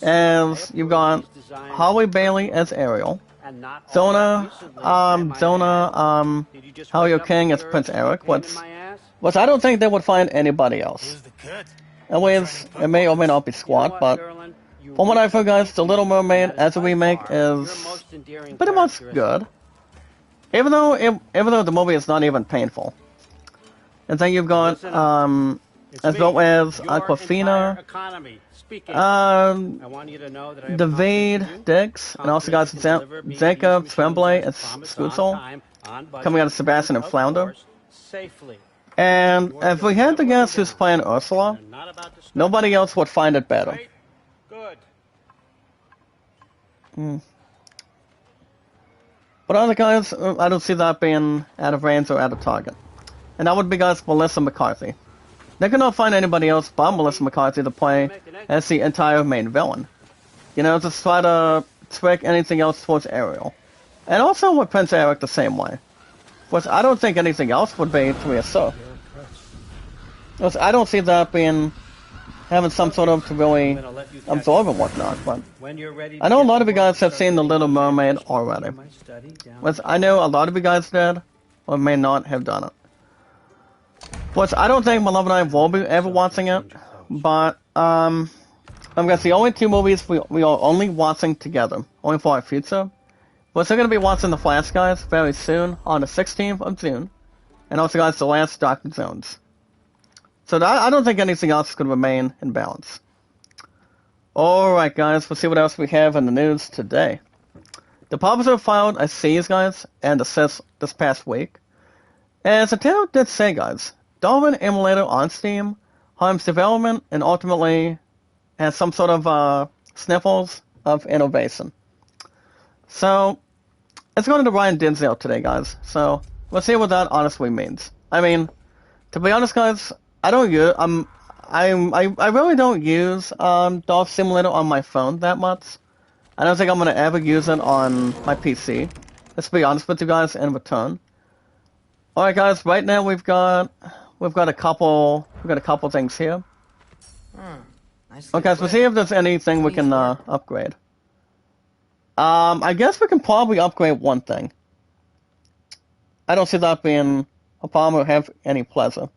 As you've got Holly Bailey as Ariel, And not all Zona, that recently, I might add. Did you just Halio wake up King with as the Prince urge Eric, to pain which in my ass? I don't think they would find anybody else. At least, it may or may not be You know Squat, what, but Gerlin? You from what I've heard, really guys, The Little Mermaid that is as a by remake far your is most endearing pretty much characteristic. good. Even though the movie is not even painful. And then you've got, Listen up. It's as me, well as your entire Aquafina, economy speaking. I want you to know that I have David confidence in you. Dix, and also guys, Confidence to deliver me Jacob these Tremblay machines as promised on Scootzel, time, on budget, coming out of Sebastian and of Flounder. course, safely. And Yours if we will had never to let guess me who's down. playing Ursula, They're not about to start. nobody else would find it better. Right? Good. But other guys, I don't see that being out of range or out of target. And that would be, guys, Melissa McCarthy. They could not find anybody else but Melissa McCarthy to play as the entire main villain. You know, just try to trick anything else towards Ariel. And also with Prince Eric the same way. Which I don't think anything else would be to reassert. I don't see that being having some sort of to really I'm gonna let you catch absorb up. and whatnot, but When you're ready I know a get lot to of you work, guys have start seen The getting Little those Mermaid answers already. from my study down Which I know a lot of you guys did, or may not have done it. Which I don't think my love and I will be ever watching it, but I guess the only two movies we are only watching together, only for our future. We're still going to be watching The Flash, guys, very soon, on the 16th of June. And also, guys, The Last Dr. Jones. So I don't think anything else is going to remain in balance. Alright, guys, let's see what else we have in the news today. The publisher filed a cease, guys, and desist this past week. As the tale did say, guys, Darwin emulator on Steam harms development and ultimately has some sort of sniffles of innovation. So, it's going to Ryan Dinsdale today, guys. So, let's see what that honestly means. I mean, to be honest, guys, I don't use I really don't use Dolph Simulator on my phone that much. I don't think I'm gonna ever use it on my PC. Let's be honest with you guys in return. Alright, guys, right now we've got a couple things here. Nicely Okay, so put. see if there's anything we can upgrade. I guess we can probably upgrade one thing. I don't see that being a problem or have any pleasure.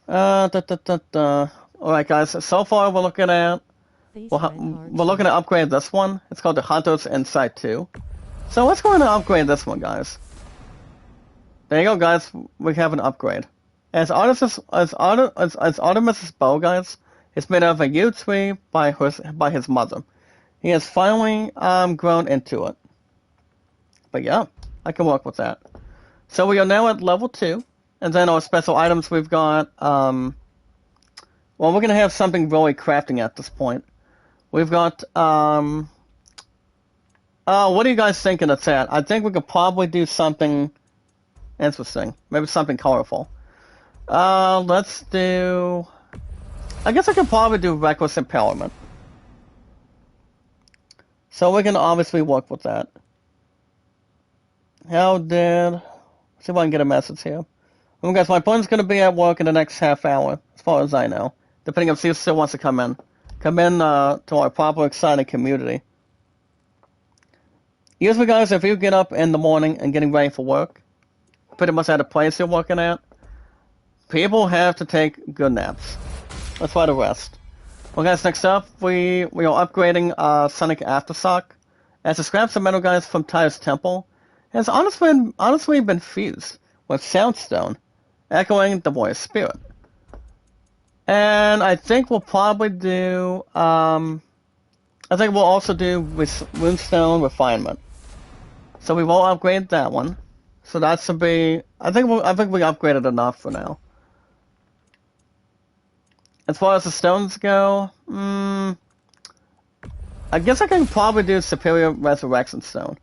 Alright, guys, so far we're looking at upgrade this one. It's called the Hunter's Insight 2. So let's go ahead and upgrade this one, guys. There you go, guys. We have an upgrade. As Artemis's bow, guys, is made out of a yew tree by his mother. He has finally grown into it. But yeah, I can work with that. So we are now at level 2. And then our special items we've got, well, we're going to have something really crafting at this point. We've got, what are you guys thinking it's at? I think we could probably do something interesting. Maybe something colorful. Let's do, I guess I could probably do Reckless Empowerment. So we can obviously work with that. Let's see if I can get a message here. Well, guys, my opponent's going to be at work in the next half hour, as far as I know. Depending on if he still wants to come in. Come in to our proper, exciting community. Usually, guys, if you get up in the morning and getting ready for work, pretty much at a place you're working at, people have to take good naps. Let's try to rest. Well, guys, next up, we are upgrading Sonic Aftershock. As it scraps the metal guys from Tyre's Temple, it has honestly been fused with Soundstone, echoing the Warrior's spirit. And I think we'll probably do, I think we'll also do Runestone Refinement. So we will upgrade that one. So that should be, I think we upgraded enough for now. As far as the stones go, I guess I can probably do Superior Resurrection Stone.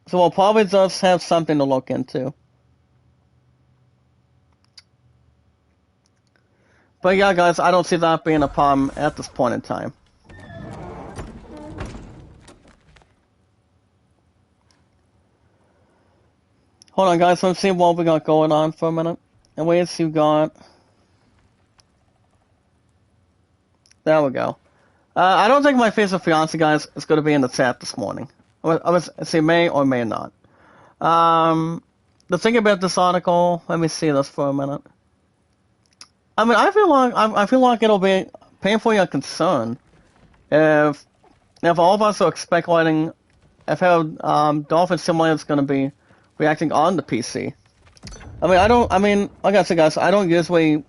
So we'll probably just have something to look into. But yeah, guys, I don't see that being a problem at this point in time. Hold on, guys, let's see what we got going on for a minute. And wait, you got... There we go. I don't think my face of fiance, guys, is going to be in the chat this morning. I was say may or may not. The thing about this article, let me see this for a minute. I mean, I feel like it'll be painfully a concern if all of us are speculating if how Dolphin Simulator is going to be reacting on the PC. I mean, like I said, guys, I don't usually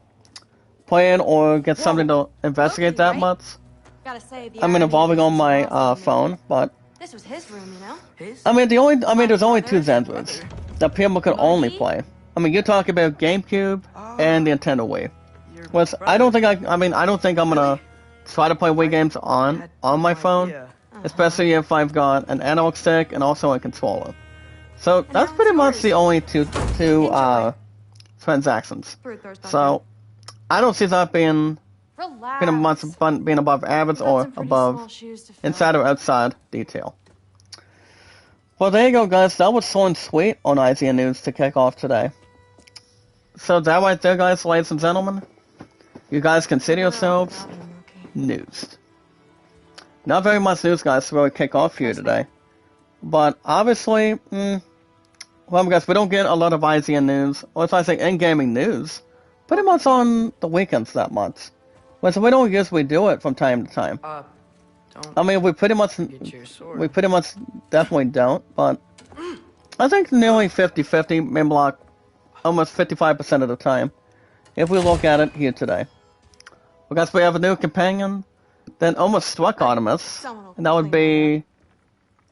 plan or get something to investigate that much. Involving on my phone, but this was his room, you know. His? There's only two Xandroids that people can only play. I mean, you're talking about GameCube and the Nintendo Wii. Which I don't think I'm gonna try to play Wii games on my phone, especially if I've got an analog stick and also a controller. So that's pretty much the only two transactions. So I don't see that being above average or above inside or outside detail. Well, there you go, guys. That was so sweet on IGN News to kick off today. So that right there, guys, ladies and gentlemen, you guys consider yourselves newsed. Not very much news, guys, to really kick off here today. But obviously, well, guys, we don't get a lot of IGN news, or if I say in-gaming news, pretty much on the weekends that much. Well, so we don't usually do it from time to time. We pretty much definitely don't, but I think nearly 50-50, maybe like almost 55% of the time, if we look at it here today. Well, guys, we have a new companion, then almost struck Artemis, and that would be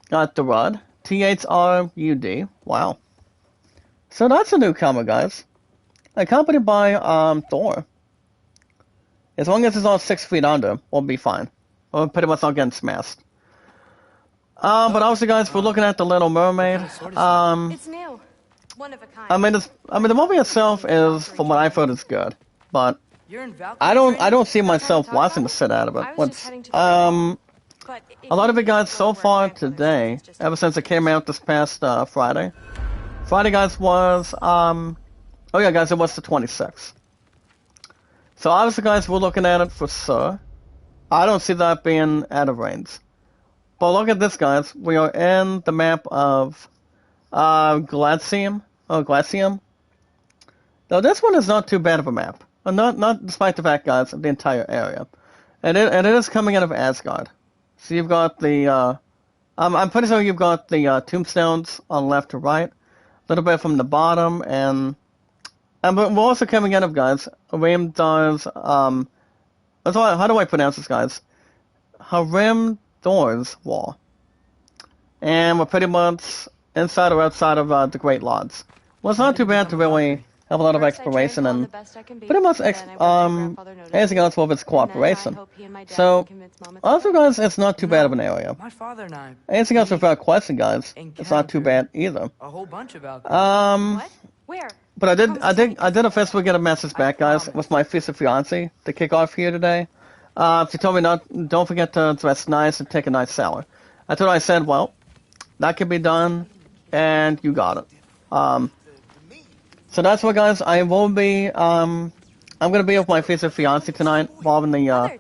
Thrud, Thrud, wow. So that's a newcomer, guys. Accompanied by Thor. As long as it's all 6 feet under, we'll be fine. We'll pretty much not getting smashed. But obviously, guys, we're looking at The Little Mermaid. It's new. One of a kind. The movie itself is, from what I've heard, is good. But I don't see myself watching the shit out of it. A lot of it, guys, so far today, ever since it came out this past Friday. Friday, guys, was oh yeah, guys, it was the 26th. So obviously, guys, we're looking at it for sure. I don't see that being out of range. But look at this, guys. We are in the map of Glacium. Now this one is not too bad of a map. Not despite the fact, guys, of the entire area. And it is coming out of Asgard. So you've got the I'm pretty sure you've got the tombstones on left to right, a little bit from the bottom, and we're also coming out of, guys, Harimdor's how do I pronounce this, guys? Harimdor's Wall. And we're pretty much inside or outside of the Great Lodge. Well, it's not too bad to really have a lot of exploration and pretty much anything else with its cooperation. So, also, guys, it's not too bad of an area. My father and I. Anything else without question, guys, it's not too bad either. A whole bunch about that. What? Where? But I did officially get a message back, guys, with my future fiance to kick off here today. She told me don't forget to dress nice and take a nice shower. I told her, I said, well, that can be done, and you got it. So that's what, guys, I will be, I'm gonna be with my future fiance tonight, involving the,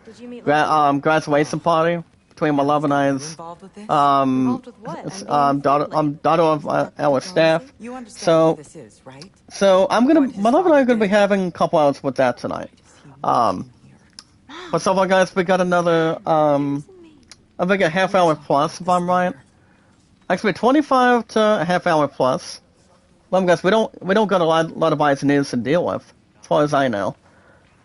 graduation party. between my love and You I's involved with this? Involved with what? I'm daughter of our staff. You understand So what this is, right? so my love and I are gonna be did. having a couple hours with that tonight. But so far, guys, we got another I think a half hour plus, if I'm right. Actually, 25 to a half hour plus. Well, guys, we don't got a lot of eyes news to deal with, as far as I know.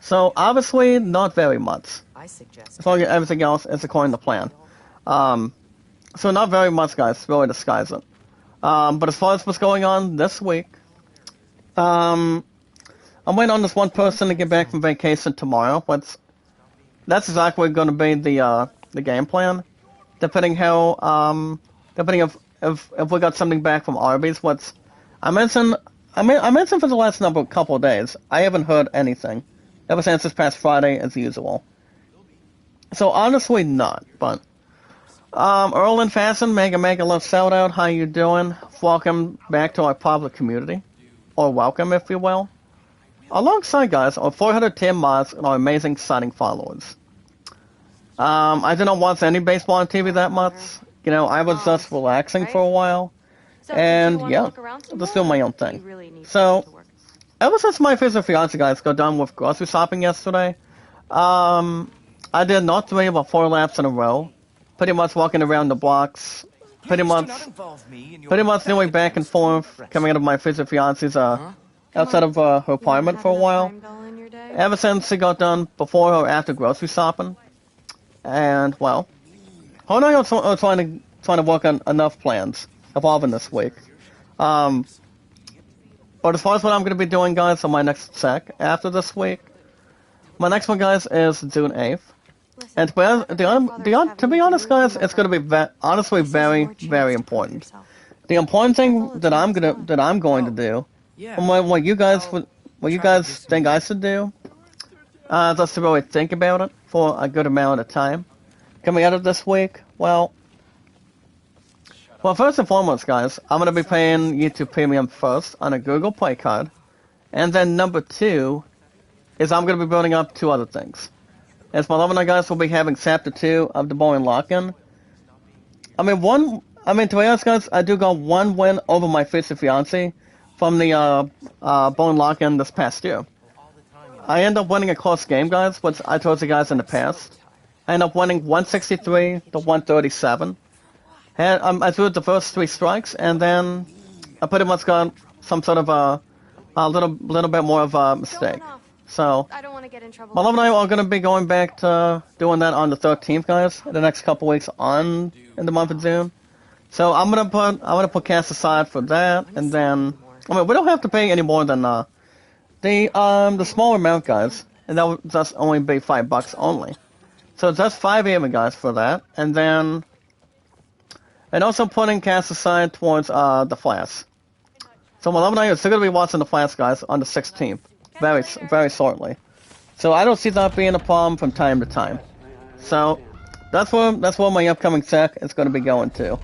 So obviously, not very much. I suggest. As long as everything else is according to plan. So not very much, guys. Really disguise it. But as far as what's going on this week, I'm waiting on this one person to get back from vacation tomorrow. But that's exactly going to be the game plan. Depending if we got something back from Arby's. I mentioned for the last couple of days. I haven't heard anything ever since this past Friday, as usual. So honestly, not. But Earl and Fasten, Mega Love shout out. How you doing? Welcome back to our public community, or welcome, if you will. Alongside, guys, our 410 mods and our amazing signing followers. I did not watch any baseball on TV that much. You know, I was just relaxing for a while, So, and do you yeah, wanna look around some just more, doing my or own do you thing. really need So, to work? ever since my future fiance, guys, got done with grocery shopping yesterday, I did not 3 but 4 laps in a row, pretty much walking around the blocks, pretty much doing back and forth, coming out of my future fiance's outside of her You apartment have for a enough while. time going in your day? Ever since she got done before or after grocery shopping, and well, her and I are trying to work on enough plans evolving this week. But as far as what I'm going to be doing, guys, on my next sec after this week, my next one, guys, is June 8th. Listen, And to be honest, guys, it's going to be honestly very, very important. The important thing that I'm going to do, and what you guys think I should do, just to really think about it for a good amount of time. Coming out of this week, well, first and foremost, guys, I'm going to be paying YouTube Premium first on a Google Play card. And then number 2 is I'm going to be building up 2 other things. As my love and I, guys, will be having Chapter 2 of the Bowling Lock-In. To be honest, guys, I do got 1 win over my future fiance from the Bowling Lock-In this past year. I end up winning a close game, guys, which I told you guys in the past. I end up winning 163 to 137. And I threw the first 3 strikes, and then I pretty much got some sort of a little bit more of a mistake. Going off. So I don't want to get in trouble. my love and I are going to be going back to doing that on the 13th, guys, in the next couple weeks in the month of June. So I'm gonna put cash aside for that, and then we don't have to pay any more than the small amount, guys, and that would just only be $5 only. So just 5 even, guys, for that, and then also putting cash aside towards the Flash. So my love and I are still gonna be watching the Flash, guys, on the 16th, very shortly. So I don't see that being a problem from time to time. So that's where my upcoming sec is going to be going to.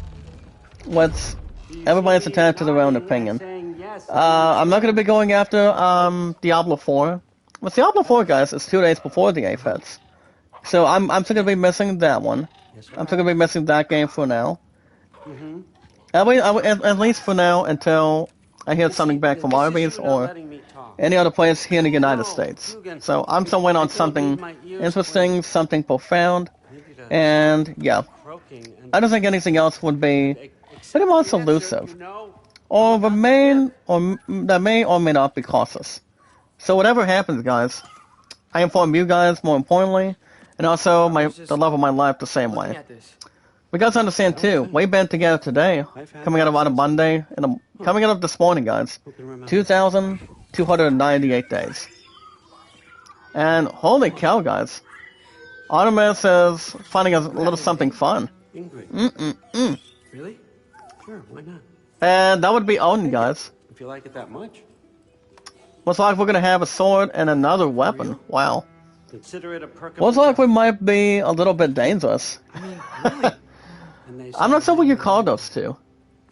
Everybody's entitled to their own opinion. I'm not going to be going after Diablo 4. Well, Diablo 4, guys, is 2 days before the Apex. So I'm still going to be missing that one. I'm still going to be missing that game for now. At least for now, until I hear something back from Arby's or any other place here in the United States. So I'm still waiting on something interesting, something profound, and yeah. I don't think anything else would be pretty much elusive, or that may or may not be cautious. So whatever happens, guys, I inform you guys more importantly, and also the love of my life the same way. We got to understand too, we've been together today, coming out of on a Monday, coming out of this morning, guys, 2,298 days. And holy cow, guys, Artemis is finding a little something fun. Really? Sure, why not? And that would be Odin, guys. If you like it that much. Looks like we're gonna have a sword and another weapon. Wow. Consider it a perk. Looks like we might be a little bit dangerous. I'm not sure what you call those two.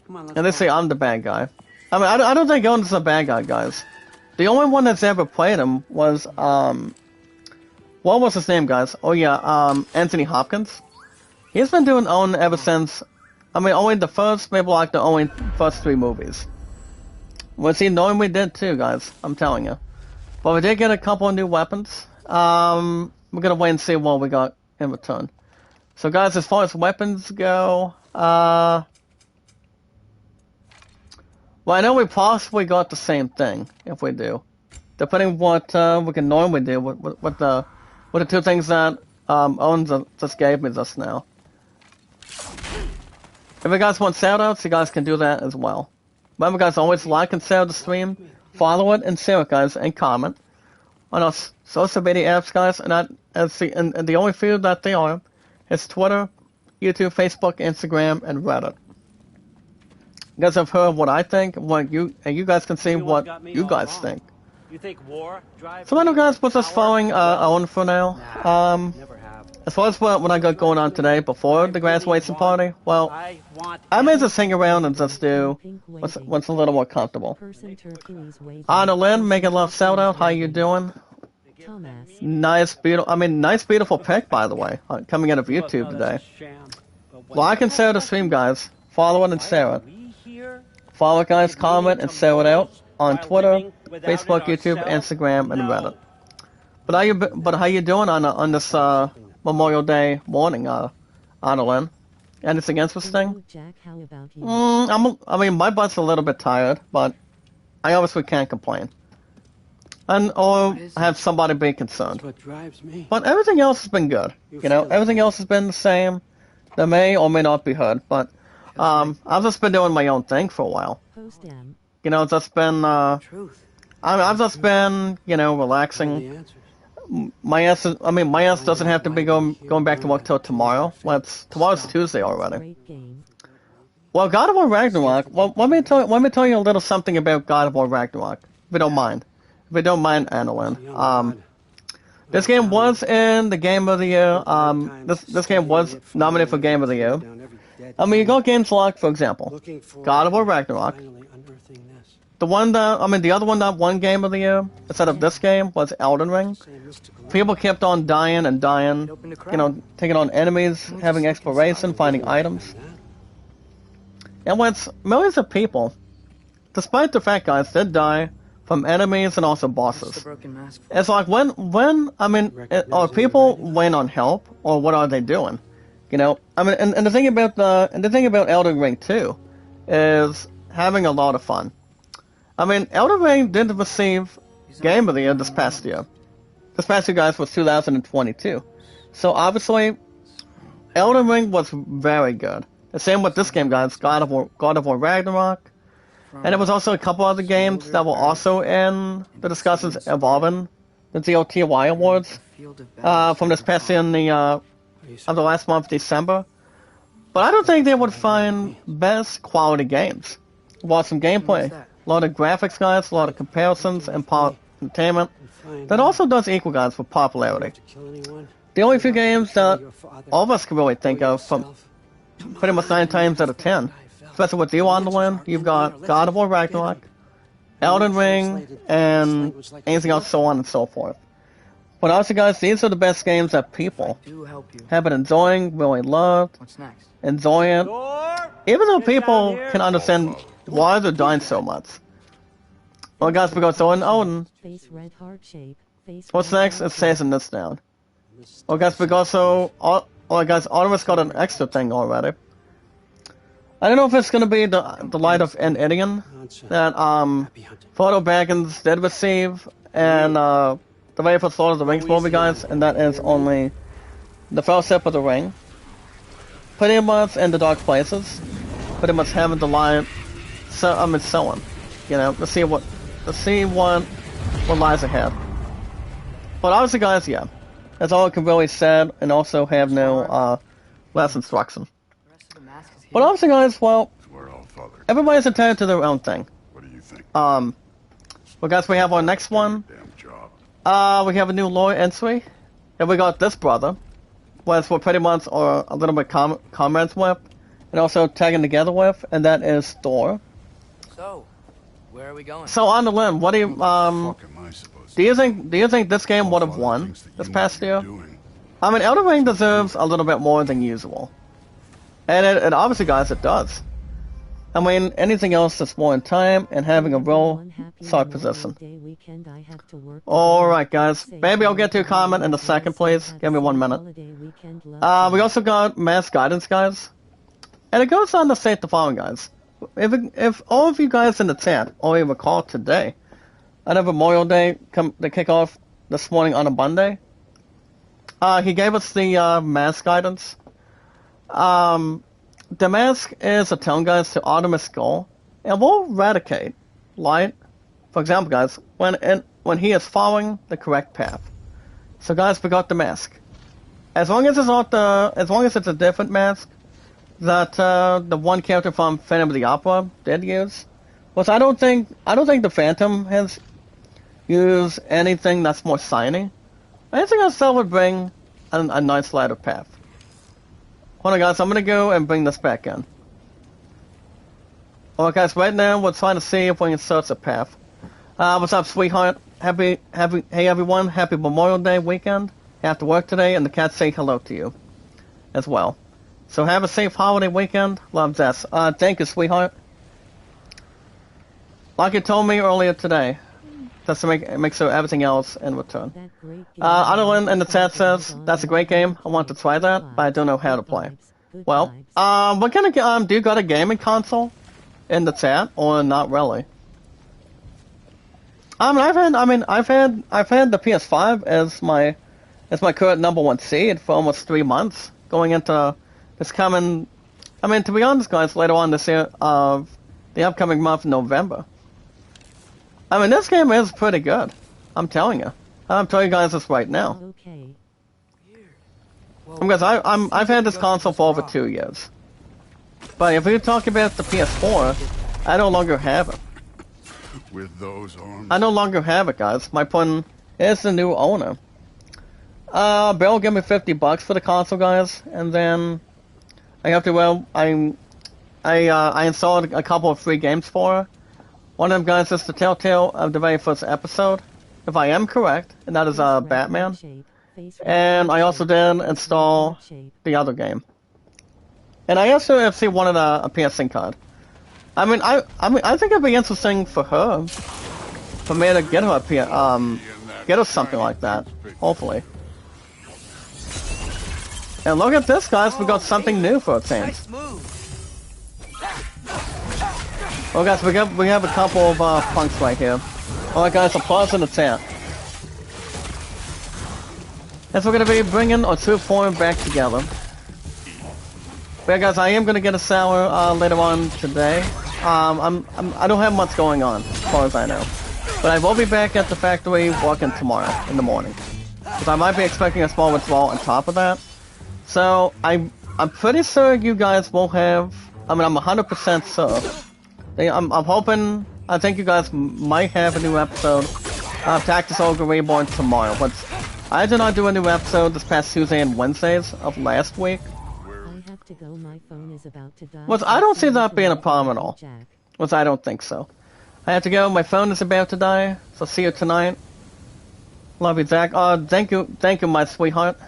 And they say I'm the bad guy. I don't think Odin's a bad guy, guys. The only one that's ever played him was, what was his name, guys? Oh yeah, Anthony Hopkins. He's been doing Owen ever since, I mean, only the first, maybe like the only first 3 movies. Which he knowing we did too, guys. I'm telling you. But we did get a couple of new weapons. We're gonna wait and see what we got in return. So guys, as far as weapons go, well, I know we possibly got the same thing, if we do. Depending what we can normally do with the 2 things that Owen just gave me just now. If you guys want shoutouts, you guys can do that as well. Remember guys, always like and share the stream, follow it and share it guys, and comment on our social media apps guys, and the only few that they are is Twitter, YouTube, Facebook, Instagram, and Reddit. You guys have heard what I think, and you guys can see what you guys think. You think war drives So I know guys, we're just following Owen for now. Never have. As far as what I got going on today before the graduation party, well, I may just hang around and just do what's a little more comfortable. Anna Lynn, making love shout out, how you doing? Nice beautiful pic by the way, coming out of YouTube today. Like and share the stream guys, follow it and share it. Follow it guys, comment and share it out on Twitter, Facebook, YouTube, Instagram, and Reddit. But how you doing on this Memorial Day morning, Anna Lynn? Anything interesting? I mean, my butt's a little bit tired, but I obviously can't complain. Or have somebody be concerned. What drives me. But everything else has been good. You know, everything else has been the same. That may or may not be heard, but I've just been doing my own thing for a while. You know, it's just been I've just been, you know, relaxing. My ass doesn't have to be going back to work till tomorrow. Well, tomorrow's Tuesday already. Well, God of War Ragnarok. Well, let me tell you a little something about God of War Ragnarok, if you don't mind. If you don't mind, Annalyn. This game was in the Game of the Year. This game was nominated for Game of the Year. I mean, you got games like, for example, God of War Ragnarok. The other one that won Game of the Year instead of this game was Elden Ring. People kept on dying and dying, you know, taking on enemies, having exploration, finding items. And when it's millions of people, despite the fact guys did die from enemies and also bosses. It's like are people waiting on help or what are they doing? You know, I mean, and the thing about Elden Ring 2 is having a lot of fun. I mean, Elden Ring did receive Game of the Year this past year. This past year, guys, was 2022. So obviously, Elden Ring was very good. The same with this game, guys, God of War Ragnarok. And there was also a couple other games that were also in the discussions involving the GOTY Awards from this past year in the last month, December. But I don't think they would find best quality games. Watch some gameplay, a lot of graphics, guys, a lot of comparisons and entertainment. That also does equal, guys, for popularity. The only few games that all of us can really think of from pretty much 9 times out of 10. Especially with you on the win, you've got God of War Ragnarok, Elden Ring, and anything else, so on and so forth. But also, guys, these are the best games that people have been enjoying, really loved, enjoying it, even though people can understand why they're dying so much. Well, guys, we got so in Odin. What's next? It's chasing this down. Well, guys, we got so. Guys, all of us got an extra thing already. I don't know if it's gonna be the Light of an Idion that Photo Baggins did receive, and the very first Lord of the Rings movie, guys, and that is only the Fellowship of the Ring. Pretty much in the dark places, pretty much having the light. So on, you know, to see what lies ahead. But obviously, guys, yeah, that's all I can really say, and also have no less instruction. But obviously, guys, well, everybody's entitled to their own thing. What do you think? Well, guys, we have our next one. We have a new lawyer entry, and we got this brother, which we're pretty much are a little bit comments with, and also tagging together with, and that is Thor. So, where are we going? So on the limb, what do you think this game would have won this past year? I mean, Elden Ring deserves a little bit more than usual. And it obviously, guys, it does. I mean, anything else that's more in time and having a real solid position. Alright, guys. Maybe I'll get to a comment in a second, please. Give me 1 minute. We also got mass guidance, guys. And it goes on to state the following, guys. If all of you guys in the chat only recall today, I know Memorial Day to kick off this morning on a Monday. He gave us the mass guidance. The mask is a tone, guys, to Artemis' goal, and will eradicate light. For example, guys, when he is following the correct path. So, guys, we got the mask. As long as it's a different mask that the one character from Phantom of the Opera did use, which I don't think the Phantom has used anything that's more shiny. I think that would bring a nice lighter path. Hold on, guys, I'm gonna go and bring this back in. Alright, guys, right now we're trying to see if we can search a path. What's up, sweetheart? Hey everyone, happy Memorial Day weekend. You have to work today, and the cats say hello to you as well. So have a safe holiday weekend. Love, Jess. Thank you, sweetheart. Like you told me earlier today, just to make sure everything else in return. Adeline in the chat says, that's a great game. I want to try that, but I don't know how to play. Well, what kind of, do you got a gaming console in the chat, or not really? I've had the PS5 as my current #1 seed for almost 3 months, going into this coming, to be honest, guys, later on this year, the upcoming month, November. This game is pretty good. I'm telling you. I'm telling you guys this right now. Okay. Because I've had this console for over 2 years. But if we're talking about the PS4, I no longer have it. With those arms. I no longer have it, guys. My point is the new owner. Bill gave me $50 for the console, guys, and then I have to. I installed a couple of free games for her. One of them, guys, is the Telltale of the very first episode, if I am correct, and that is Batman. And I also did install the other game. And I also have seen one of a PSN card. I think it'd be interesting for her, for me to get her get her something like that, hopefully. And look at this, guys, we got something new for a change. Well, guys, we have a couple of punks right here. Alright, guys, applause in the chat. And so we're gonna be bringing our two form back together. But yeah, guys, I am gonna get a sour later on today. I don't have much going on, as far as I know. But I will be back at the factory working tomorrow in the morning. Because I might be expecting a small withdrawal on top of that. So, I'm pretty sure you guys will have... I'm 100% sure. I'm hoping... I think you guys might have a new episode of Tactics Ogre Reborn tomorrow. But I did not do a new episode this past Tuesday and Wednesdays of last week. I have to go. My phone is about to die. Well, I don't see that being a problem at all. Well, I don't think so. I have to go. My phone is about to die. So see you tonight. Love you, Zach. Thank you, my sweetheart.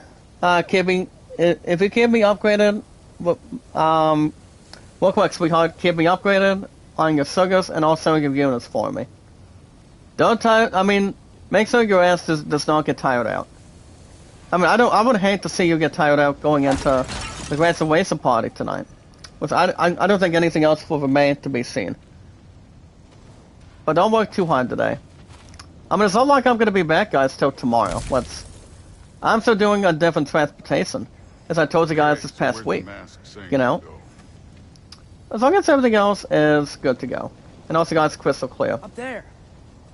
Keep if you keep me upgraded, real quick, sweetheart, keep me upgraded on your sugars and also your units for me. Don't make sure your ass does not get tired out. I would hate to see you get tired out going into the graduation party tonight. Which I don't think anything else will remain to be seen. But don't work too hard today. It's not like I'm gonna be back, guys, till tomorrow. I'm still doing a different transportation, as I told you guys this past week. You know? As long as everything else is good to go. And also, guys, crystal clear. Up there.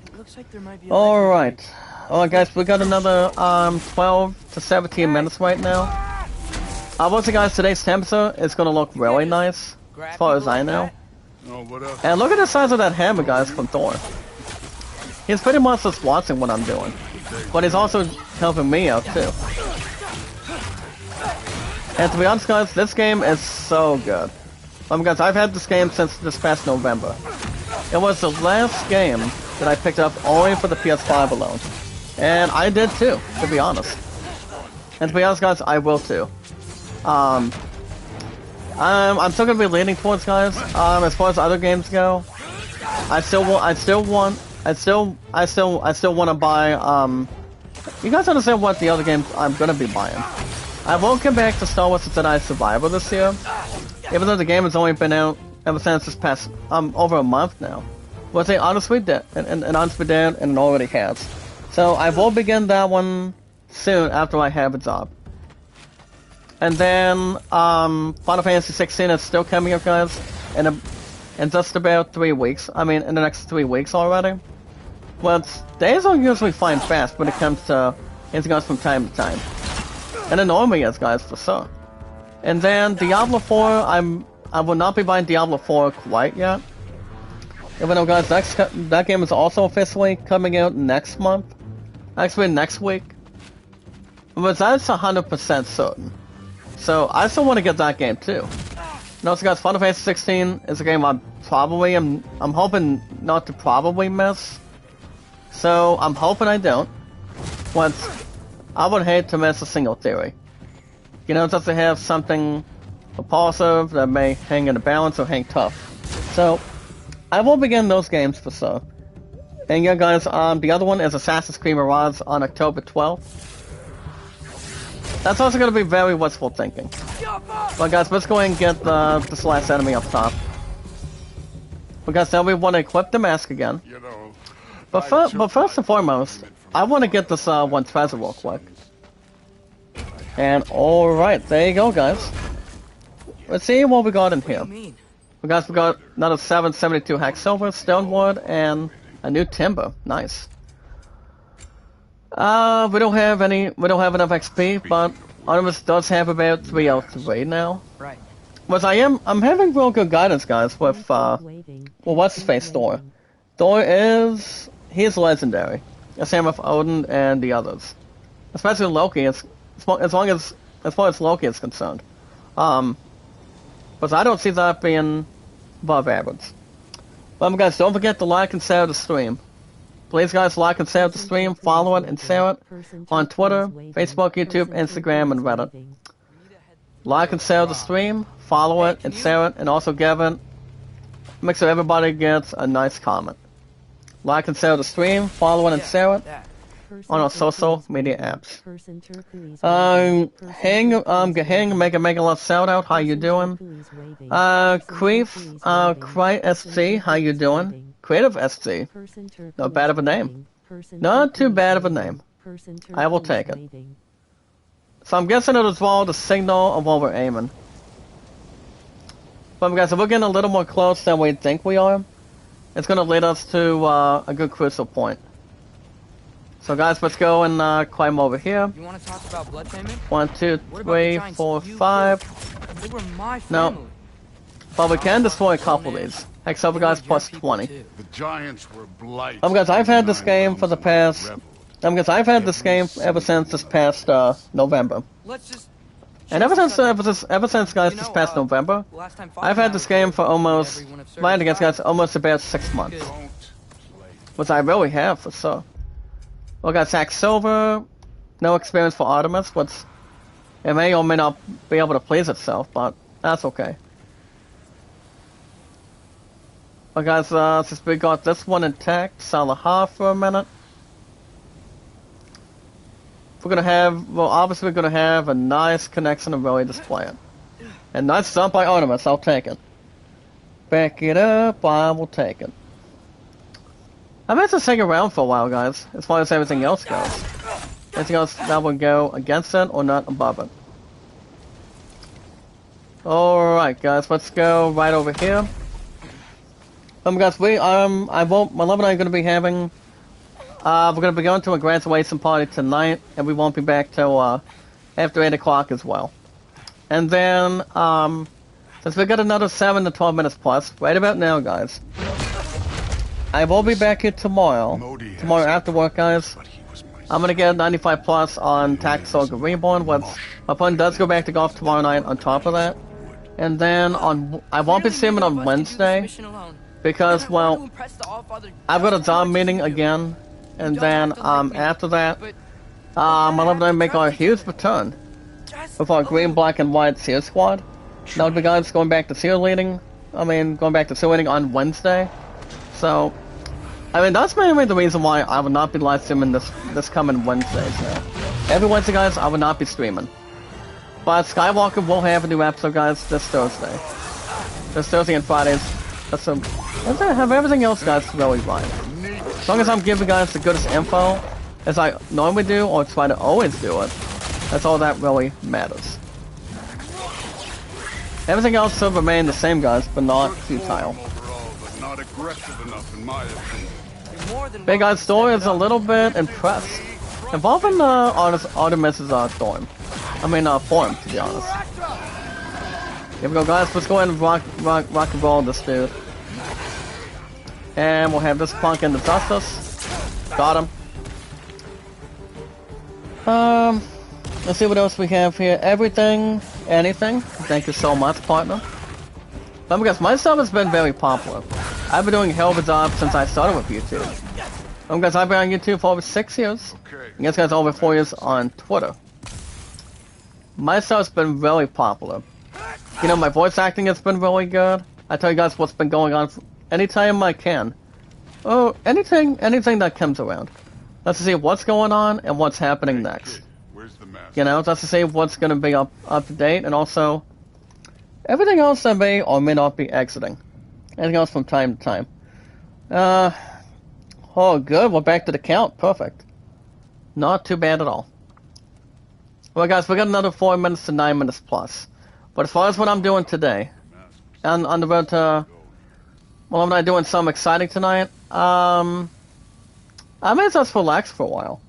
It looks like there might be a Alright. Alright, guys, we got another 12 to 17 minutes right now. Also, guys, today's temperature is gonna look really nice, as far as I know. And look at the size of that hammer, guys, from Thor. He's pretty much just watching what I'm doing. But he's also helping me out, too. And to be honest, guys, this game is so good. Guys, I've had this game since this past November. It was the last game that I picked up only for the PS5 alone. And I did too, to be honest. And to be honest, guys, I will too. I'm still gonna be leaning towards guys. As far as other games go, I still want to buy. You guys understand what the other games I'm gonna be buying? I won't come back to Star Wars Jedi Survivor this year, even though the game has only been out ever since this past over a month now. Well, say honestly, and honestly, and it already has. So I will begin that one soon after I have a job. And then Final Fantasy 16 is still coming up, guys, in just about 3 weeks. I mean, in the next 3 weeks already. Well, days don't usually flying fast when it comes to guys from time to time. And it normally is, guys, for sure. And then Diablo 4, I will not be buying Diablo 4 quite yet. Even though, guys, that game is also officially coming out next month. Actually, next week. But that's 100% certain. So, I still want to get that game, too. And also, guys, Final Fantasy 16 is a game I'm hoping not to probably miss. So, I'm hoping I don't. Once, I would hate to miss a single theory. You know, just to have something repulsive that may hang in the balance or hang tough. So, I will begin those games for sure. And yeah, guys, the other one is Assassin's Creed Mirage on October 12th. That's also going to be very wishful thinking. But guys, let's go ahead and get this last enemy up top. Because now we want to equip the mask again. But first and foremost, I want to get this one treasure real quick. And alright, there you go, guys. Let's see what we got in here. We got another 772 hack silver, stonewood, and a new timber. Nice. We don't have enough XP, but Artemis does have about 303 now. Right. But I'm having real good guidance, guys, with what's his face, Thor. Thor he's legendary. The same with Odin and the others. Especially Loki, as far as Loki is concerned. But I don't see that being above average. But guys, don't forget to like and share the stream. Please, guys, like and share the stream, follow it and share it on Twitter, Facebook, YouTube, Instagram, and Reddit. Like and share the stream, follow it and share it, and also give it. Make sure everybody gets a nice comment. Like and share the stream, follow it and share it on our social media apps. Hang, make a love shout out. How you doing? Creative SG, how you doing? Creative SG, not bad of a name. Not too bad of a name. I will take it. So I'm guessing it was all the signal of what we're aiming. But guys, if we're getting a little more close than we think we are, it's going to lead us to a good crucial point. So guys, let's go and climb over here. You want to talk about blood payment? 1, 2, 3, 4, 5. They were my No. family. But we can destroy a couple of these. Except guys, plus 20. The giants were blight. Guys, I've had this game for the past... guys, I've had this game ever since this past November. Let's just. And ever since guys, this past November, I've had this game for almost, lying against guys, almost about 6 months. Which I really have, for sure. Well, guys, Zack Silver, no experience for Artemis, which it may or may not be able to please itself, but that's okay. Well, guys, since we got this one intact, Salaha for a minute. We're gonna have, well, obviously we're gonna have a nice connection to really display it. And nice jump by Artemis, I'll take it. Back it up, I will take it. I might just hang around for a while, guys, as far as everything else goes. Anything else that would go against it or not above it. Alright, guys, let's go right over here. Guys, my love and I are gonna be having, we're gonna be going to a graduation party tonight, and we won't be back till, after 8 o'clock as well. And then, since we got another 7 to 12 minutes plus, right about now, guys, I will be back here tomorrow after work, guys. I'm gonna get 95 plus on Tactics Ogre Reborn, once my opponent does go back to golf tomorrow night on top of that. And then I won't be streaming on Wednesday, because, well, I've got a job meeting again, and then, after that, my love and I make our huge return with our green, black, and white Seer Squad. That would be guys going back to cheerleading. Going back to cheerleading on Wednesday. So, that's mainly the reason why I will not be live streaming this coming Wednesday. So, every Wednesday, guys, I will not be streaming. But Skywalker will have a new episode, guys, this Thursday. This Thursday and Fridays. I have everything else, guys, really right. As long as I'm giving guys the goodest info, as I normally do, or try to always do it, that's all that really matters. Everything else will remain the same, guys, but not futile. Not aggressive enough, in my opinion. Big Guy's story is a little bit impressed. Involving Artemis's form, to be honest. Here we go, guys. Let's go ahead and rock and roll this dude. And we'll have this punk in the justice. Got him. Let's see what else we have here. Everything, anything. Thank you so much, partner. Guys, my stuff has been very popular. I've been doing a hell of a job since I started with YouTube. Guys, I've been on YouTube for over 6 years. And guys, over 4 years on Twitter. My stuff's been really popular. My voice acting has been really good. I tell you guys what's been going on anytime I can. Oh, anything that comes around. Let's see what's going on and what's happening next. Where's the mask? Just to see what's going to be up to date, and also everything else that may or may not be exiting. Anything else from time to time. Oh, good. We're back to the count. Perfect. Not too bad at all. Well, guys, we got another 4 minutes to 9 minutes plus. But as far as what I'm doing today, and on the road to, I'm not doing something exciting tonight. I may just relax for a while.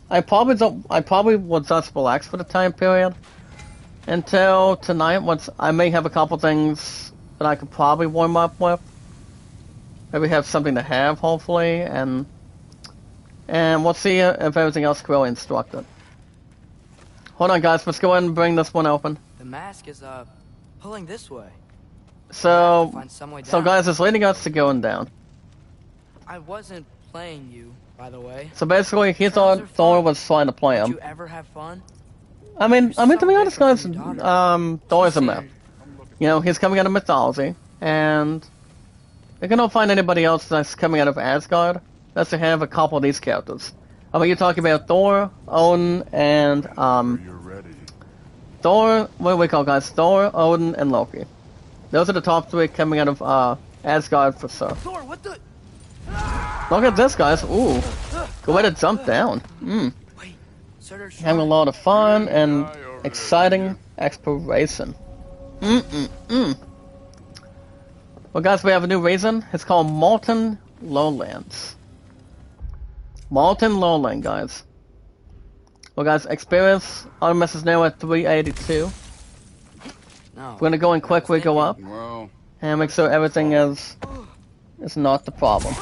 I probably will just relax for the time period until tonight. Once I may have a couple things that I could probably warm up with. Maybe have something to have, hopefully, and we'll see if everything else can really instruct it. Hold on, guys. Let's go ahead and bring this one open. The mask is pulling this way. So, Find some way down. so guys, it's leading us to going down. I wasn't playing you, by the way. So basically, he thought Thor was trying to play him. Did you ever have fun? To be honest, guys, Thor is a myth. He's coming out of mythology, and you cannot find anybody else that's coming out of Asgard that's to have a couple of these characters. You're talking about Thor, Odin, and You're ready. Thor. What do we call guys? Thor, Odin, and Loki. Those are the top 3 coming out of Asgard for sure. Thor, what the? Look at this, guys. Ooh, go ahead and jump down. Wait, Surtur's Having a lot of fun and exciting exploration. Well, guys, we have a new reason. It's called Molten Lowlands. Molten Lowland, guys. Well, guys, experience Artemis is now at 382. No. We're gonna go in quick. We go up Well, and make sure everything is not the problem.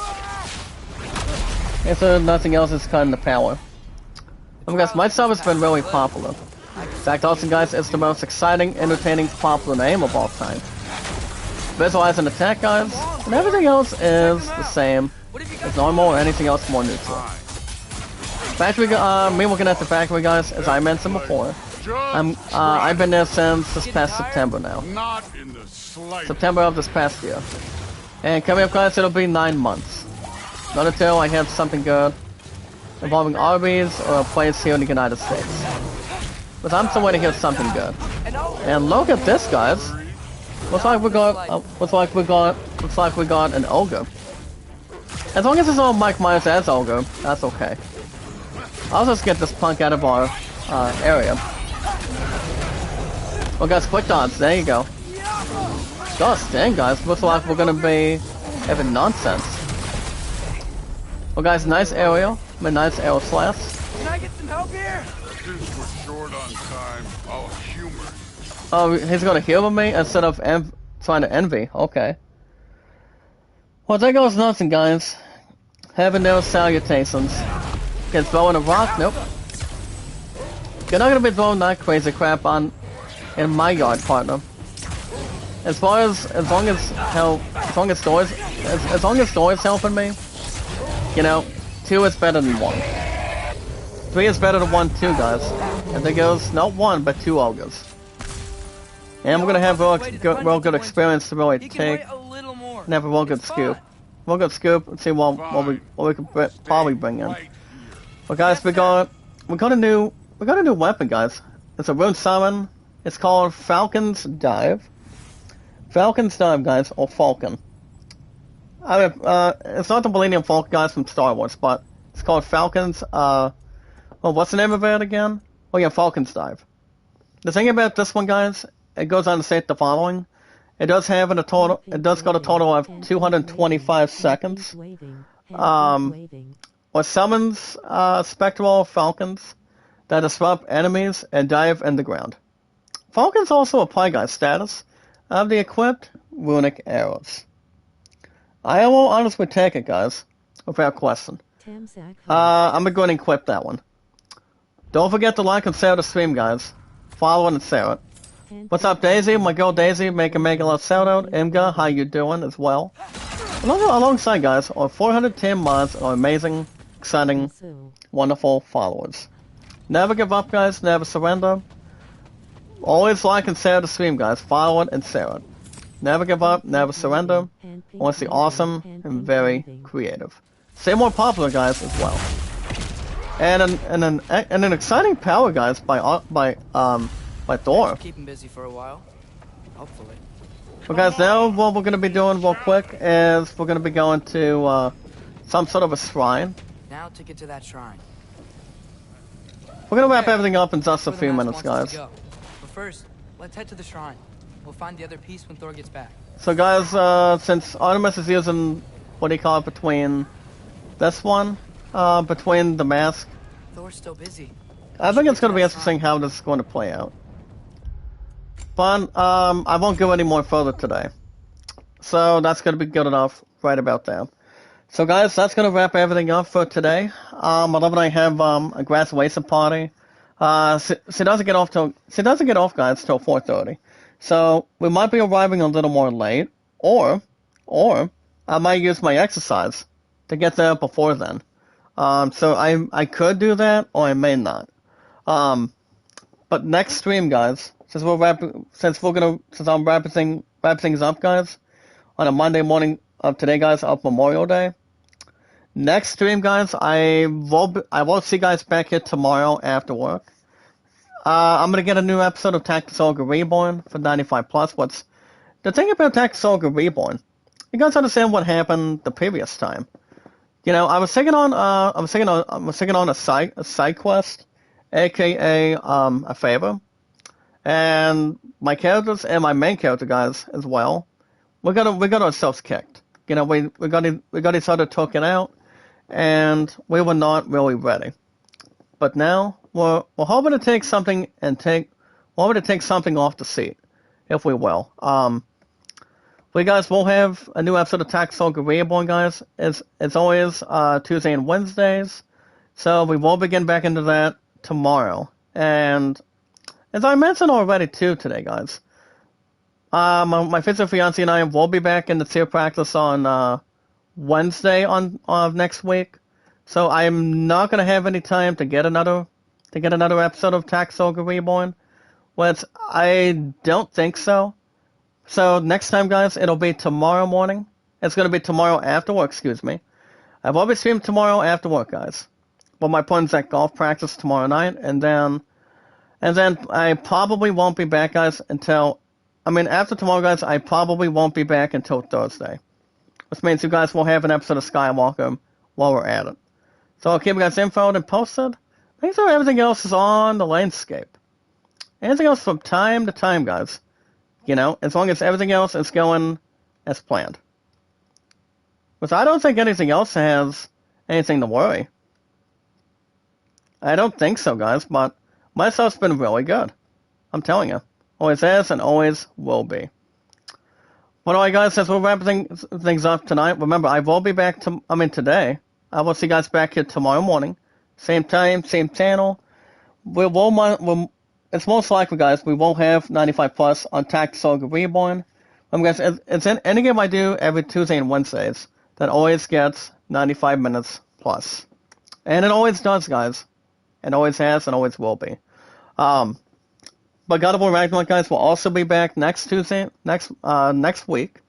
If there's nothing else, it's cutting the power. Guys, my stuff has been really popular. Zach Dawson, guys, is the most exciting, entertaining, popular name of all time. Visualize an attack, guys, and everything else is the same. It's normal or anything else more neutral. Factory, me looking at the factory, guys, as I mentioned before. I've been there since this past September now. not in the slightest. September of this past year. And coming up, guys, it'll be 9 months. Not until I have something good involving Arby's or a place here in the United States. But I'm still waiting to hear something good. And look at this, guys. Looks like we got an ogre. As long as it's not Mike Myers as ogre, that's okay. I'll just get this punk out of our area. Well, guys, quick dodge. There you go. Gosh dang, guys. Looks like we're gonna be having nonsense. Well, guys, nice aerial. Nice aerial slash. Can I get some help here? Since we're short on time, I'll humor. Oh, he's gonna heal me instead of trying to envy. Okay. Well, there goes nothing, guys. Having no salutations. Get throwing a rock? Nope. You're not gonna be throwing that crazy crap in my yard, partner. As long as Thor's helping me, 2 is better than 1. 3 is better than 1 too, guys. And there goes not 1 but 2 ogres. And we're gonna have real good experience to really He can take wait a little more. and have a real good It's scoop. fun. Real good scoop and see what we could probably bring in. Right here. But guys, Yes, we got a new weapon, guys. It's a rune summon. It's called Falcon's Dive. Falcon's Dive, guys, or Falcon. I mean, it's not the Millennium Falcon, guys, from Star Wars, but it's called Falcon's. Well, what's the name of it again? Oh yeah, Falcon's Dive. The thing about this one, guys, it goes on to state the following. It does have a total. It does got a total of 225 seconds. Or summons spectral falcons that disrupt enemies and dive in the ground. Falcons also apply, guys, status of the equipped runic arrows. I will honestly take it, guys, without question. I'm going to equip that one. Don't forget to like and share the stream, guys. Follow and share it. What's up, Daisy? My girl Daisy, make a love shout out. Imga, how you doing as well? Alongside, guys, are 410 mods are amazing, exciting, wonderful followers. Never give up, guys. Never surrender. Always like and share the stream, guys. Follow it and share it. Never give up. Never surrender. I want to see awesome and very creative. Stay more popular, guys, as well. And an exciting power, guys, by Thor. Keep him busy for a while. Hopefully. Well, guys, now what we're going to be doing real quick is we're going to be going to some sort of a shrine. Now to get to that shrine. We're going to wrap everything up in just a Where the few mask minutes, wants us to guys. go. But first, let's head to the shrine. We'll find the other piece when Thor gets back. So, guys, since Artemis is using, what do you call it, between this one, between the mask, Thor's still busy. I think it's going to be interesting how this is going to play out. But, I won't go any more further today. So, that's going to be good enough right about that. So, guys, that's going to wrap everything up for today. 11 and I have, a graduation party. She doesn't get off, guys, till 4:30. So, we might be arriving a little more late, or I might use my exercise to get there before then. So I could do that, or I may not. But next stream, guys, since I'm wrapping things up, guys, on a Monday morning of today, guys, of Memorial Day. Next stream, guys, I will see you guys back here tomorrow after work. I'm gonna get a new episode of Tactical Ogre Reborn for 95+. What's the thing about Tactical Ogre Reborn? You guys understand what happened the previous time? You know, I was taking on a side quest, aka a favor, and my characters and my main character, guys, as well. We got ourselves kicked. You know, we got each other taken out, and we were not really ready. But now we're hoping to take something off the seat, if we will. We guys will have a new episode of Tactical Ogre Reborn, guys. It's always Tuesday and Wednesdays, so we will begin back into that tomorrow. And as I mentioned already too today, guys, my future fiance and I will be back in the tier practice on Wednesday of next week. So I'm not gonna have any time to get another episode of Tactical Ogre Reborn. Which I don't think so. So next time, guys, it'll be tomorrow morning. It's gonna be tomorrow after work. Excuse me. I will be streaming tomorrow after work, guys. Well, my opponent's at golf practice tomorrow night, and then I probably won't be back, guys, after tomorrow, guys. I probably won't be back until Thursday, which means you guys will have an episode of Skywalker while we're at it. So I'll keep you guys infoed and posted. Make sure everything else is on the landscape. Anything else from time to time, guys. You know, as long as everything else is going as planned. Which I don't think anything else has anything to worry. I don't think so, guys, but my stuff's been really good. I'm telling you. Always has and always will be. But alright, guys, as we're wrapping things up tonight, remember, I will be back today. I will see you guys back here tomorrow morning. Same time, same channel. It's most likely, guys, we will have 95+ on Tactical Ogre Reborn. Guys, it's in any game I do every Tuesday and Wednesdays that always gets 95 minutes plus. And it always does, guys. It always has and always will be. But God of War Ragnarok, guys, will also be back next Tuesday, next week.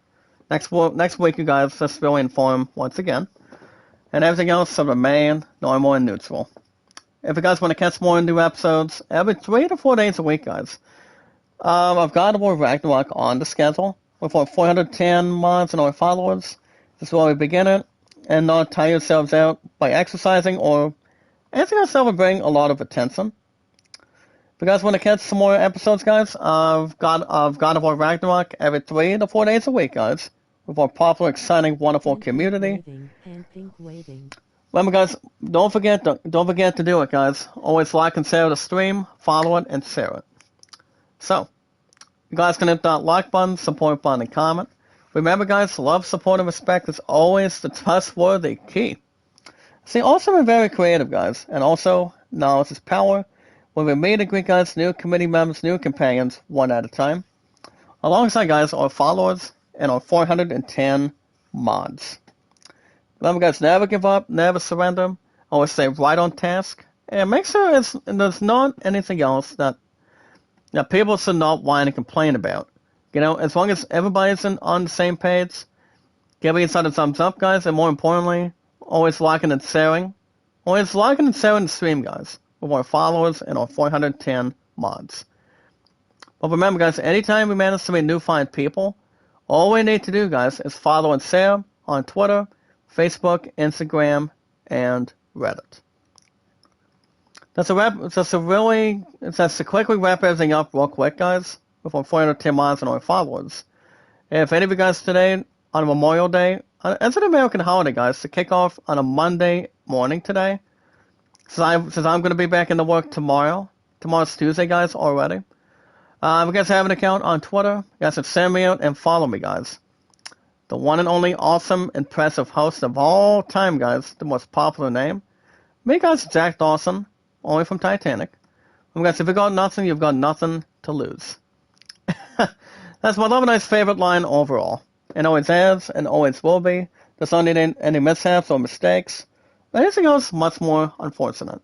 Next week, you guys, just really inform once again. And everything else sort of remain normal and neutral. If you guys want to catch more new episodes, every 3 to 4 days a week, guys, of God of War Ragnarok on the schedule with our 410 mods and our followers. This is where we begin it, and not tire yourselves out by exercising or anything else that would bring a lot of attention. If you guys want to catch some more episodes, guys, of God of War Ragnarok every 3 to 4 days a week, guys, with our popular, exciting, wonderful community. Remember, guys, don't forget to do it, guys. Always like and share the stream, follow it, and share it. So, you guys can hit that like button, support button, and comment. Remember, guys, love, support, and respect is always the trustworthy key. See, also we're very creative, guys, and also knowledge is power. When we meet and greet, guys, new committee members, new companions, one at a time. Alongside, guys, our followers and our 410 mods. Remember, guys, never give up, never surrender. Always stay right on task. And make sure there's not anything else that people should not whine and complain about. As long as everybody's on the same page, give each other a thumbs up, guys, and more importantly, always liking and sharing. Always liking and sharing the stream, guys, with our followers and our 410 mods. But remember, guys, anytime we manage to meet new fine people, all we need to do, guys, is follow and share on Twitter, Facebook, Instagram, and Reddit. That's to quickly wrap everything up real quick, guys, with our 410 mods and our followers. If any of you guys today, on Memorial Day, it's an American holiday, guys, to kick off on a Monday morning today, since I'm going to be back into work tomorrow. Tomorrow's Tuesday, guys, already. If you guys have an account on Twitter, you guys can send me out and follow me, guys. The one and only awesome, impressive host of all time, guys, the most popular name. Me, guys, Jack Dawson, only from Titanic. And guys, if you got nothing, you've got nothing to lose. That's my love and I's favorite line overall. And always has, and always will be. There's not any mishaps or mistakes. Anything else much more unfortunate.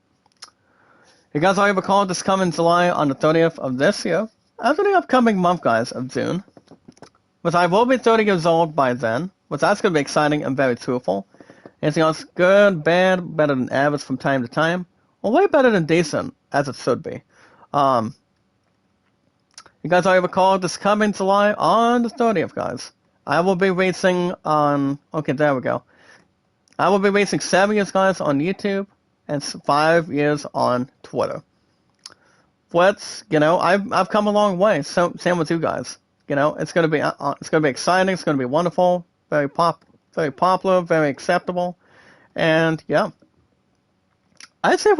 You guys already recall this coming July on the 30th of this year, after the upcoming month, guys, of June. But I will be 30 years old by then, which that's going to be exciting and very truthful. Anything else good, bad, better than average from time to time, or way better than decent, as it should be. You guys already recall this coming July on the 30th, guys. I will be racing on... Okay, there we go. I will be racing 7 years, guys, on YouTube, and 5 years on Twitter. But, I've come a long way. So, same with you guys. It's gonna be exciting. It's gonna be wonderful. Very popular. Very acceptable. And yeah, I say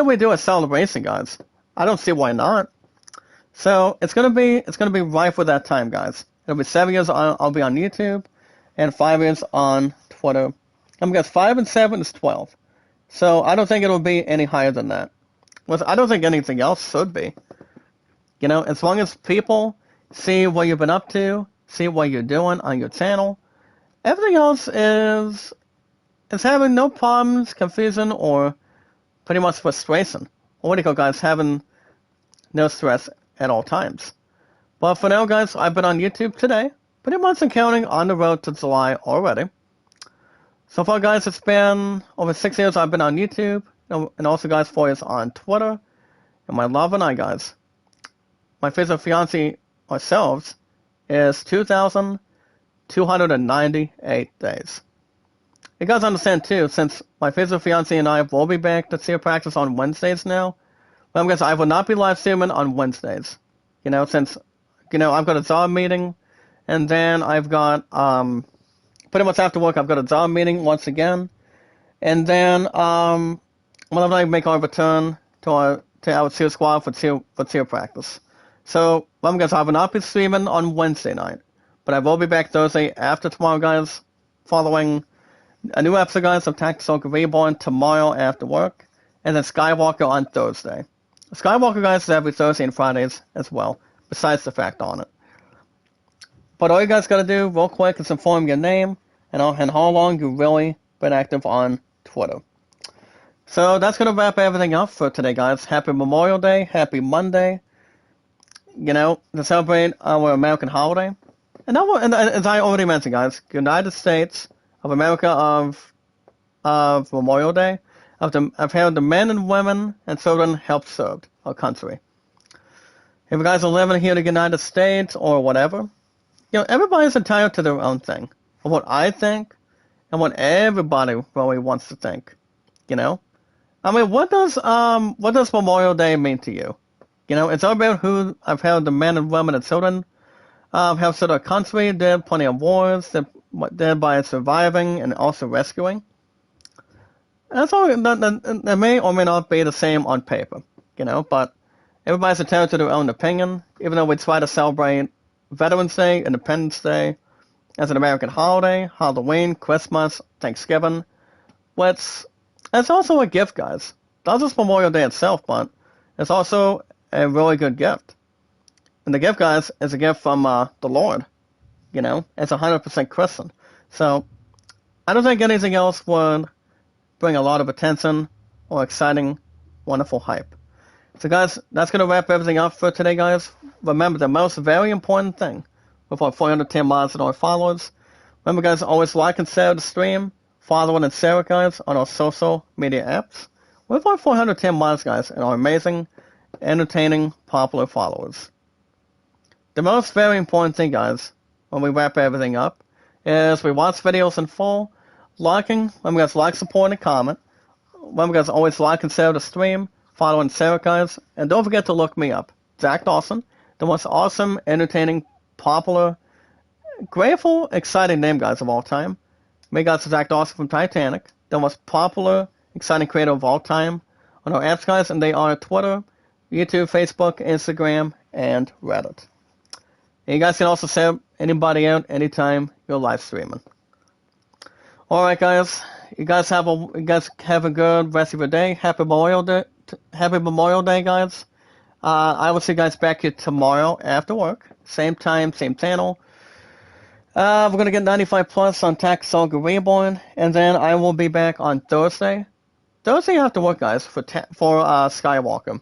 we do a celebration, guys. I don't see why not. So it's gonna be rife with that time, guys. It'll be 7 years I'll be on YouTube, and 5 years on Twitter. Guys, 5 and 7 is 12. So I don't think it'll be any higher than that. I don't think anything else should be. As long as people see what you've been up to, see what you're doing on your channel. Everything else is having no problems, confusion, or pretty much frustration. Or what do you call, guys, having no stress at all times. But for now, guys, I've been on YouTube today, pretty much counting on the road to July already. So far, guys, it's been over 6 years I've been on YouTube, and also, guys, 4 years on Twitter. And my love and I, guys, my physical fiancé ourselves is 2,298 days. You guys understand too, since my physical fiancé and I will be back to cheer practice on Wednesdays now. Well, guys, I will not be live streaming on Wednesdays. Since I've got a job meeting, and then I've got pretty much after work I've got a job meeting once again, and then whenever I make our return to our cheer squad for cheer practice. So, guys, I will not be streaming on Wednesday night, but I will be back Thursday after tomorrow, guys, following a new episode, guys, of Tactical Reborn tomorrow after work, and then Skywalker on Thursday. Skywalker, guys, is every Thursday and Fridays as well, besides the fact on it. But all you guys gotta do, real quick, is inform your name and how long you've really been active on Twitter. So that's gonna wrap everything up for today, guys. Happy Memorial Day, happy Monday. to celebrate our American holiday. And as I already mentioned, guys, United States of America of Memorial Day, of how the men and women and children helped serve our country. If you guys are living here in the United States or whatever, everybody's entitled to their own thing. Of what I think and what everybody really wants to think. I mean, what does Memorial Day mean to you? It's all about who I've had the men and women and children have served our country, did plenty of wars, did by surviving and also rescuing. And that's all that may or may not be the same on paper, but everybody's entitled to their own opinion, even though we try to celebrate Veterans Day, Independence Day, as an American holiday, Halloween, Christmas, Thanksgiving, which it's also a gift, guys. Not just Memorial Day itself, but it's also a really good gift. And the gift, guys, is a gift from the Lord. It's 100% Christian. So I don't think anything else would bring a lot of attention or exciting, wonderful hype. So, guys, that's going to wrap everything up for today, guys. Remember, the most very important thing with our 410 mods and our followers. Remember, guys, always like and share the stream. Follow and share it, guys, on our social media apps. With our 410 mods, guys, and our amazing, entertaining, popular followers. The most very important thing, guys, when we wrap everything up, is we watch videos in full, liking, remember guys, like, support, and comment. Remember guys, always like and share the stream, follow and share it, guys, and don't forget to look me up, Zach Dawson, the most awesome, entertaining, popular, grateful, exciting name, guys, of all time. Me, guys, Zach Dawson from Titanic, the most popular, exciting creator of all time on our apps, guys, and they are Twitter, YouTube, Facebook, Instagram, and Reddit. And you guys can also share anybody out anytime you're live streaming. Alright, guys. You guys have a good rest of your day. Happy Memorial Day, guys. I will see you guys back here tomorrow after work. Same time, same channel. We're gonna get 95 plus on Tax Saga Reborn, and then I will be back on Thursday. Thursday after work, guys, for Skywalker.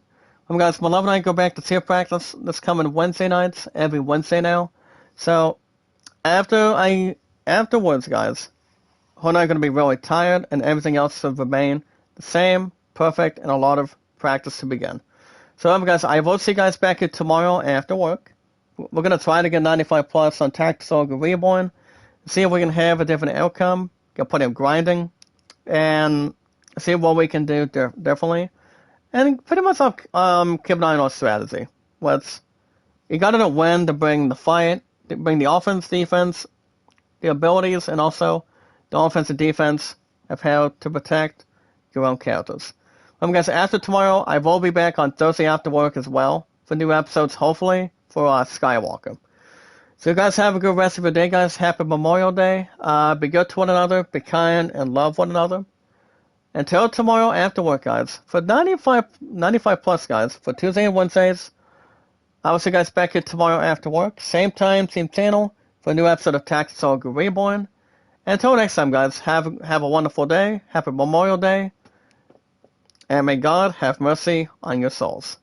Guys, my love and I go back to cheer practice this coming Wednesday nights, every Wednesday now. So, afterwards, guys, we're not going to be really tired, and everything else should remain the same, perfect, and a lot of practice to begin. So, guys, I will see you guys back here tomorrow after work. We're going to try to get 95 plus on Tactical Reborn, see if we can have a different outcome, get plenty of grinding, and see what we can do differently. And pretty much keep an eye on our strategy. You got to know when to bring the fight, to bring the offense, defense, the abilities, and also the offense and defense of how to protect your own characters. Guys, after tomorrow, I will be back on Thursday after work as well for new episodes, hopefully, for Skywalker. So you guys have a good rest of your day, guys. Happy Memorial Day. Be good to one another, be kind, and love one another. Until tomorrow after work, guys, for 95 plus, guys, for Tuesday and Wednesdays, I will see you guys back here tomorrow after work. Same time, same channel, for a new episode of Tactical Reborn. And until next time, guys, have a wonderful day. Happy Memorial Day. And may God have mercy on your souls.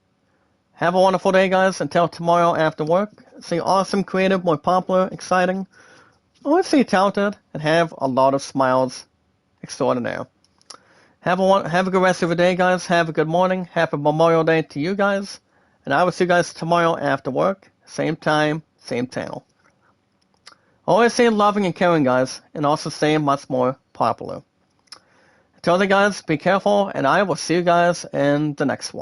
Have a wonderful day, guys. Until tomorrow after work. Stay awesome, creative, more popular, exciting. Always stay talented, and have a lot of smiles extraordinaire. Have a good rest of your day, guys. Have a good morning. Happy Memorial Day to you guys. And I will see you guys tomorrow after work. Same time, same channel. Always stay loving and caring, guys. And also stay much more popular. Until then, guys, be careful. And I will see you guys in the next one.